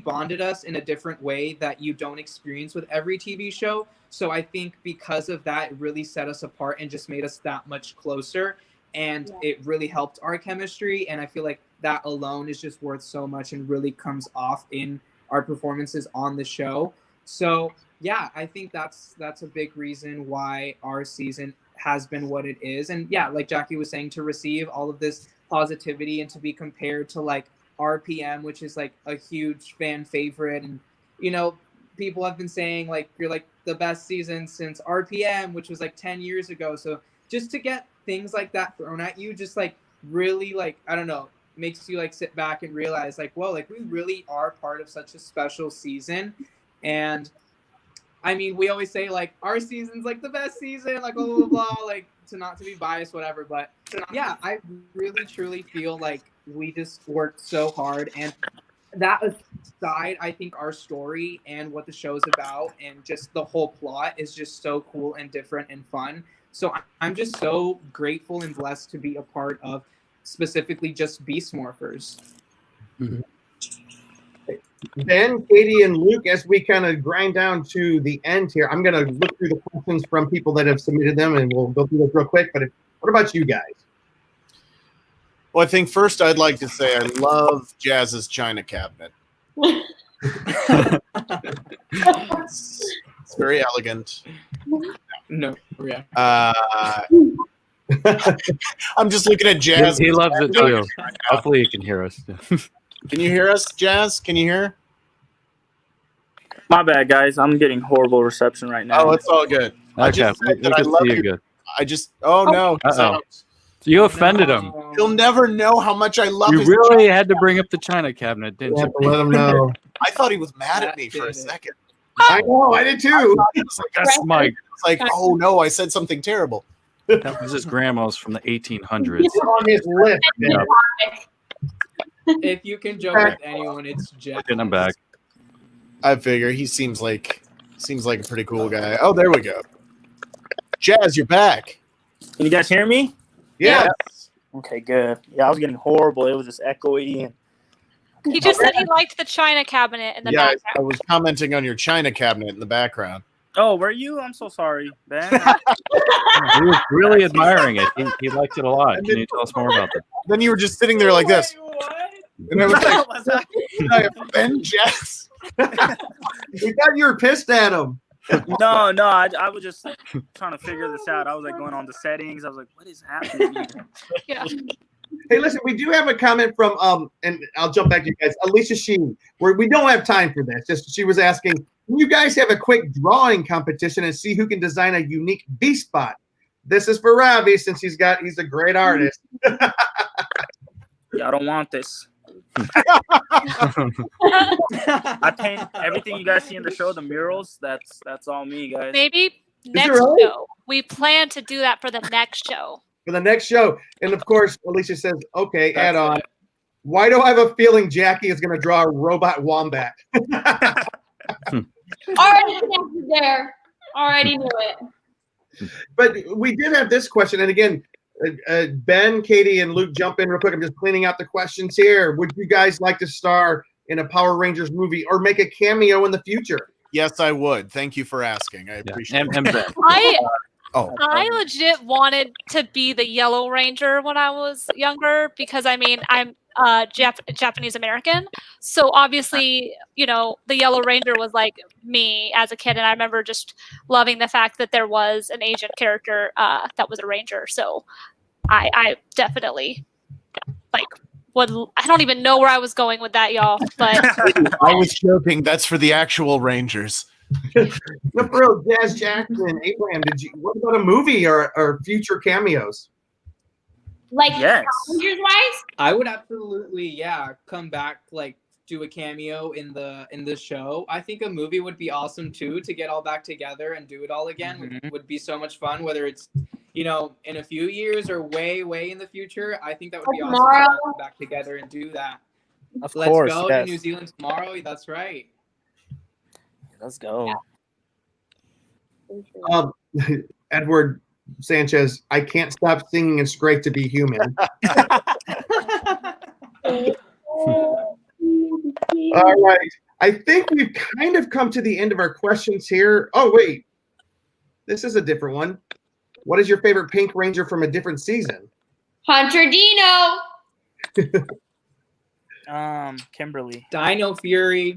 bonded us in a different way that you don't experience with every TV show. So I think because of that, it really set us apart and just made us that much closer. And it really helped our chemistry. And I feel like that alone is just worth so much and really comes off in our performances on the show. So yeah, I think that's a big reason why our season has been what it is. And yeah, like Jackie was saying, to receive all of this positivity and to be compared to like RPM, which is like a huge fan favorite. And, you know, people have been saying like, you're like the best season since RPM, which was like 10 years ago. So just to get things like that thrown at you, just like really, like, I don't know, makes you like sit back and realize like, whoa, like we really are part of such a special season. And I mean, we always say like our season's like the best season, like blah, blah, blah, like not to be biased, whatever. But yeah, I really truly feel like we just worked so hard. And that aside, I think our story and what the show's about and just the whole plot is just so cool and different and fun. So I'm just so grateful and blessed to be a part of specifically just Beast Morphers. Mm-hmm. Ben, Katie, and Luke, as we kind of grind down to the end here, I'm going to look through the questions from people that have submitted them, and we'll go through those real quick. But what about you guys? Well, I think first I'd like to say I love Jazz's china cabinet. It's very elegant. No, yeah. I'm just looking at Jazz. He loves it too. Hopefully you can hear us. Can you hear us, Jazz? Can you hear? My bad, guys. I'm getting horrible reception right now. Oh, it's all good. I just said that I love you. Good. I just. Oh no! You offended him. He'll never know how much I love. You really had to bring up the china cabinet, didn't you? Let him know. I thought he was mad at me for a second. I know. I did too. It's like, that's Mike. It's like, oh no, I said something terrible. That was his grandma's from the 1800s. It's on his list. Yeah. If you can joke with anyone, it's Jeff. And I'm back. I figure he seems like a pretty cool guy. Oh, there we go. Jazz, you're back. Can you guys hear me? Yeah. Okay, good. Yeah, I was getting horrible. It was just echoey. He just said he liked the china cabinet in the background. I was commenting on your china cabinet in the background. Oh, were you? I'm so sorry, Ben. He was really admiring it. He liked it a lot. Can you tell us more about that? Then you were just sitting there like this. Wait, what? And I was like, Ben, Jazz. We thought you were pissed at him. No, I was just trying to figure this out. I was like going on the settings. I was like, what is happening here? Yeah. Hey, listen, we do have a comment from and I'll jump back to you guys. Alicia Sheen, where we don't have time for this. Just she was asking, can you guys have a quick drawing competition and see who can design a unique beast bot? This is for Robbie since he's a great artist. Yeah, I don't want this. I paint everything you guys see in the show, the murals. That's all me, guys. Maybe next show. We plan to do that for the next show. For the next show. And of course, Alicia says, okay, add on. Why do I have a feeling Jackie is going to draw a robot wombat? Already connected there. Already knew it. But we did have this question, and again, Ben, Katie, and Luke, jump in real quick. I'm just cleaning out the questions here. Would you guys like to star in a Power Rangers movie or make a cameo in the future? Yes, I would. Thank you for asking. I appreciate it. And Ben. I legit wanted to be the Yellow Ranger when I was younger because I mean I'm Japanese American, so obviously the Yellow Ranger was like me as a kid, and I remember just loving the fact that there was an Asian character that was a ranger. So I definitely I don't even know where I was going with that, y'all. But I was joking. That's for the actual Rangers. No, for real, Jazz Jackson, Abraham, what about a movie or future cameos? Like Yes. Rangers wise? I would absolutely, come back, like do a cameo in the show. I think a movie would be awesome too, to get all back together and do it all again. Would be so much fun, whether it's in a few years or way in the future. I think that would be awesome to come back together and do that. Of Let's course, go yes. to New Zealand tomorrow. That's right. Let's go. Edward Sanchez, I can't stop singing It's Great to Be Human. All right. I think we've kind of come to the end of our questions here. Oh, wait. This is a different one. What is your favorite Pink Ranger from a different season? Hunter Dino. Kimberly. Dino Fury.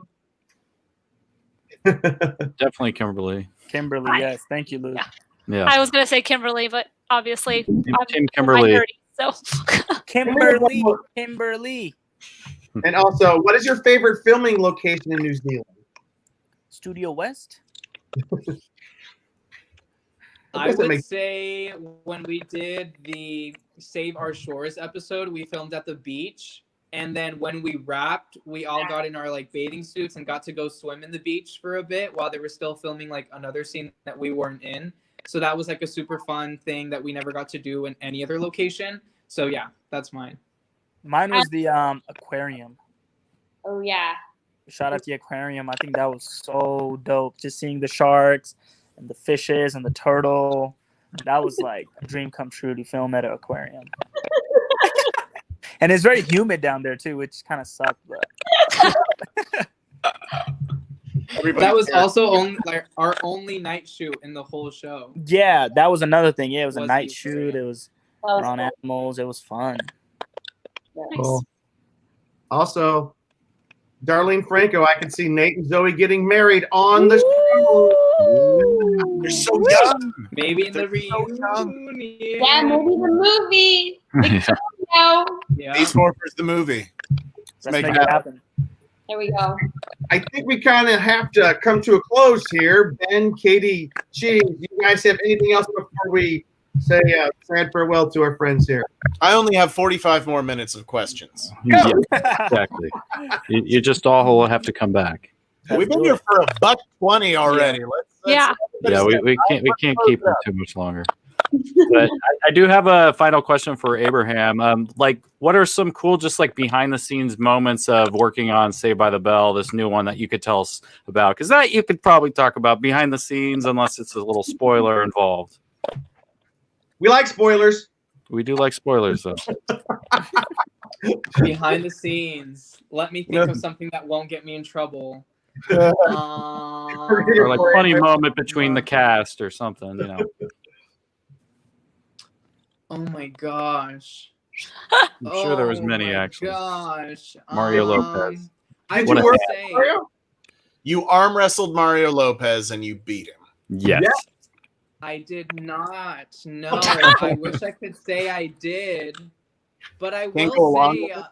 Definitely Kimberly. Kimberly, yes. Thank you, Luke. Yeah. I was gonna say Kimberly, but obviously Team Kimberly. So Kimberly. And also, what is your favorite filming location in New Zealand? Studio West. I would say when we did the Save Our Shores episode, we filmed at the beach. And then when we wrapped, we all got in our bathing suits and got to go swim in the beach for a bit while they were still filming another scene that we weren't in. So that was a super fun thing that we never got to do in any other location. So yeah, that's mine. Mine was the aquarium. Oh yeah. Shout out to the aquarium. I think that was so dope. Just seeing the sharks and the fishes and the turtle. That was like a dream come true to film at an aquarium. And it's very humid down there too, which kind of sucked. But that was also our only night shoot in the whole show. Yeah, that was another thing. Yeah, it was a night the shoot. It was That was on cool. animals. It was fun. Cool. Also, Darlene Franco, I can see Nate and Zoe getting married on the show. They're so young. Maybe in the They're so young. reunion. Yeah, maybe the movie. Yeah. Beast Morphers, the movie. Let's make make it it happen. There we go. I think we kind of have to come to a close here. Ben, Katie, Chi, do you guys have anything else before we say sad farewell to our friends here? I only have 45 more minutes of questions. Yeah, exactly. You just all will have to come back. We've been here for $1.20 already. Yeah. Yeah, we can't keep it too much longer. But I do have a final question for Abraham. What are some cool, just behind the scenes moments of working on Saved by the Bell, this new one that you could tell us about? Because that you could probably talk about behind the scenes, unless it's a little spoiler involved. We like spoilers. We do like spoilers, though. Behind the scenes. Let me think of something that won't get me in trouble. Or funny moment between the cast or something, Oh my gosh. I'm sure there was many, actually. Gosh. Mario Lopez. I Did would you work say Mario? You arm wrestled Mario Lopez and you beat him. Yes. Yeah. I did not. No. I wish I could say I did. But I Can't go will along say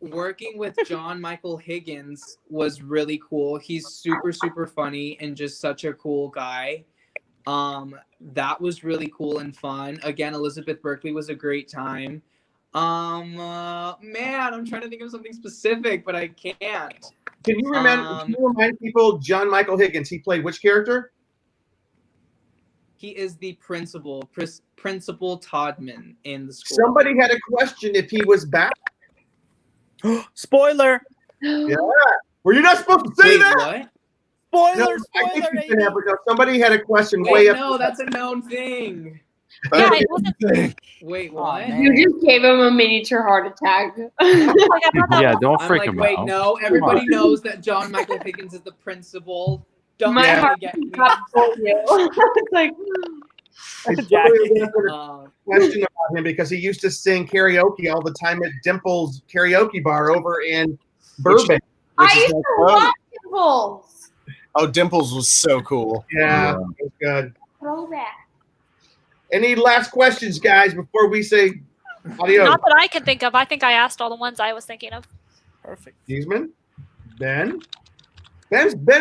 with working with John Michael Higgins was really cool. He's super, super funny and just such a cool guy. That was really cool and fun. Again, Elizabeth Berkeley was a great time. Man, I'm trying to think of something specific, but I can't. Can you remind people John Michael Higgins? He played which character? He is the principal, Principal Todman in the school. Somebody had a question if he was back. Spoiler. Yeah. Were you not supposed to say Wait, that? what? No, Spoiler. I think Spoiler. you said that because somebody had a question way Wait, up. no, that's a known thing. Yeah, it wasn't. Wait, Aw, what? man. You just gave him a miniature heart attack. Like, I thought that Yeah, was- don't I'm freak like, him wait, out. no, everybody knows that John Michael Higgins is the principal. Don't My try to heart get me. dropped for you. It's like, I totally was asking a question about him because he used to sing karaoke all the time at Dimple's karaoke bar over in Burbank. Which I is used no to fun. love Dimples. Oh, Dimples was so cool. Yeah, it was good. Throwback. Any last questions, guys, before we say adios? Not that I can think of. I think I asked all the ones I was thinking of. Perfect. Cheeseman? Ben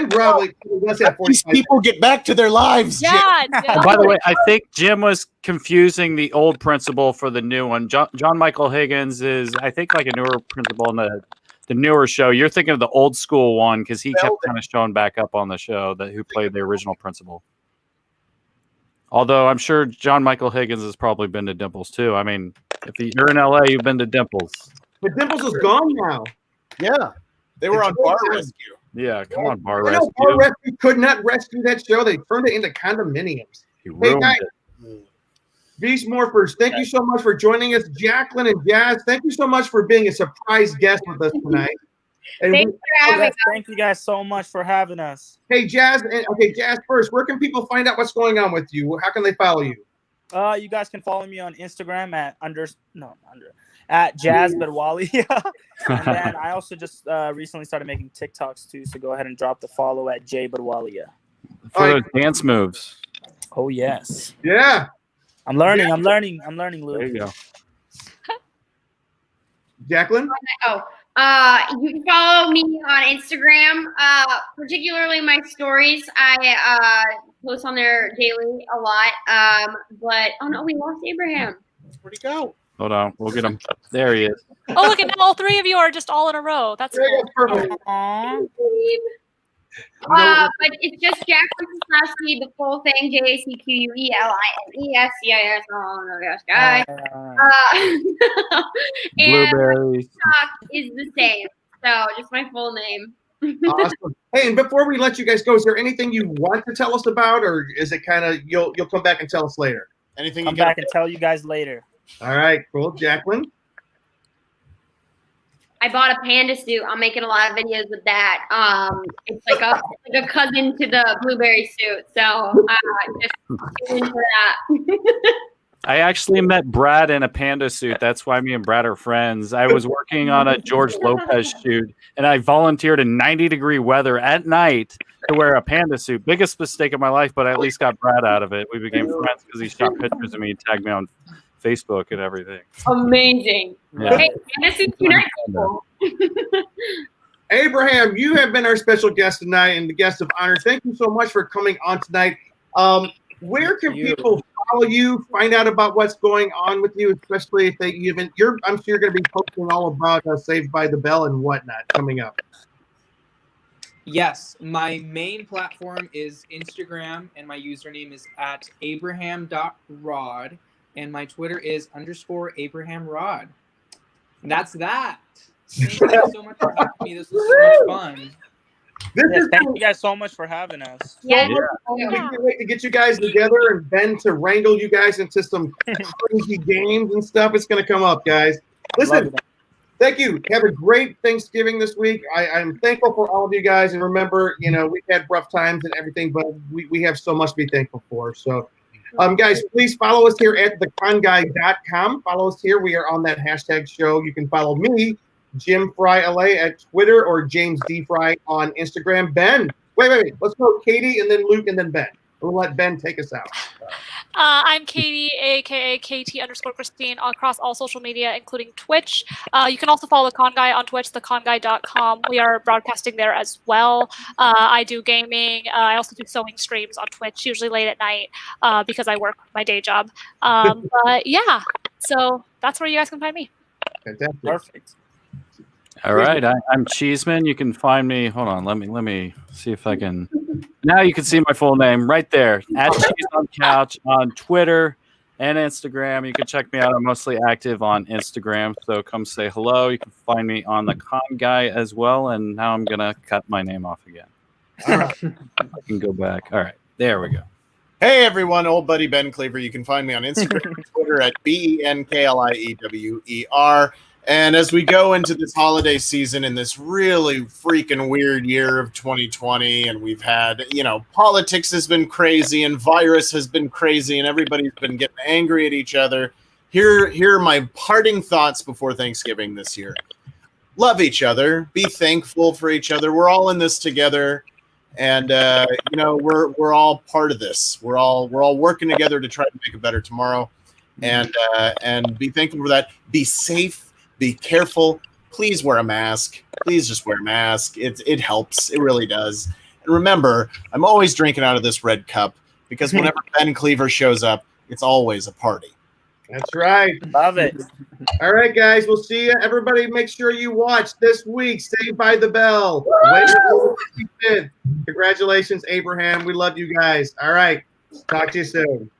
probably let's have These 45. people get back to their lives. Jim. Yeah. And by the way, I think Jim was confusing the old principal for the new one. John Michael Higgins is, I think, like a newer principal in the newer show. You're thinking of the old school one because he kept kind of showing back up on the show that who played the original principal. Although I'm sure John Michael Higgins has probably been to Dimples too. I mean, if you're in LA, you've been to Dimples. But Dimples is gone now. Yeah. They were on Bar Rescue. Yeah, come on, Bar I know Rescue. Bar Rescue could not rescue that show. They turned it into condominiums. He Hey, ruined guys, it. Beast Morphers, thank you so much for joining us. Jacqueline and Jazz, thank you so much for being a surprise guest with us tonight. And Thanks for having Yes, us. thank you guys so much for having us. hey, Jazz, Jazz first, where can people find out what's going on with you? How can they follow you? You guys can follow me on Instagram at Jazz Berwalia. And then I also just recently started making TikToks too, so go ahead and drop the follow at J Berwalia. For those dance moves. Oh yes. Yeah. I'm learning, Luke. There you go. Jacqueline? You can follow me on Instagram, particularly my stories. I post on there daily a lot. But oh no, we lost Abraham. Where'd he go? Hold on. We'll get him. There he is. Oh, look, and now all three of you are just all in a row. That's There you cool. go, perfect. Aw. But it's just Jacqueline Sosnowski, the full thing, JACQUELINESCIS. Oh no, gosh, guy. And Blueberries. TikTok is the same. So just my full name. Awesome. Hey, and before we let you guys go, is there anything you want to tell us about, or is it kind of you'll come back and tell us later? Anything Come you got? back and tell you guys later. All right, cool. Jacqueline? I bought a panda suit. I'm making a lot of videos with that. It's like a cousin to the blueberry suit. So just tune into that. I actually met Brad in a panda suit. That's why me and Brad are friends. I was working on a George Lopez shoot, and I volunteered in 90-degree weather at night to wear a panda suit. Biggest mistake of my life, but I at least got Brad out of it. We became friends because he shot pictures of me and tagged me on Facebook and everything. Amazing. Yeah. Hey, panda suit tonight, people. Abraham, you have been our special guest tonight and the guest of honor. Thank you so much for coming on tonight. Where can people follow you, find out about what's going on with you, especially if I'm sure you're going to be posting all about Saved by the Bell and whatnot coming up. Yes, my main platform is Instagram, and my username is at abraham.rod, and my Twitter is _AbrahamRod. And that's that. Thank you guys so much for having me. This was so much fun. Thank you guys so much for having us. Yeah. We can't wait to get you guys together and Ben to wrangle you guys into some crazy games and stuff. It's going to come up, guys. Listen, thank you. Have a great Thanksgiving this week. I'm thankful for all of you guys. And remember, we've had rough times and everything, but we have so much to be thankful for. So, guys, please follow us here at theconguy.com. Follow us here. We are on that hashtag show. You can follow me, Jim Fry LA at Twitter, or James D Fry on Instagram. Ben, wait. Let's go Katie and then Luke and then Ben. We'll let Ben take us out. I'm Katie, aka KT_Christine, across all social media, including Twitch. You can also follow the Con Guy on Twitch, theconguy.com. We are broadcasting there as well. I do gaming. I also do sewing streams on Twitch, usually late at night, because I work my day job. But yeah, so that's where you guys can find me. Fantastic. Perfect. All right, I'm Cheeseman. You can find me. Hold on, let me see if I can. Now you can see my full name right there at Cheese on Couch on Twitter, and Instagram. You can check me out. I'm mostly active on Instagram, so come say hello. You can find me on the Con Guy as well. And now I'm gonna cut my name off again. All right. I can go back. All right, there we go. Hey everyone, old buddy Ben Cleaver. You can find me on Instagram and Twitter at BENKLIEWER. And as we go into this holiday season in this really freaking weird year of 2020, and we've had, politics has been crazy and virus has been crazy and everybody's been getting angry at each other. Here are my parting thoughts before Thanksgiving this year. Love each other. Be thankful for each other. We're all in this together. And we're all part of this. We're all working together to try to make a better tomorrow, and be thankful for that. Be safe. Be careful. Please wear a mask. Please just wear a mask. It helps. It really does. And remember, I'm always drinking out of this red cup because whenever Ben Cleaver shows up, it's always a party. That's right. Love it. All right, guys. We'll see you. Everybody, make sure you watch this week Saved by the Bell. Congratulations, Abraham. We love you guys. All right. Talk to you soon.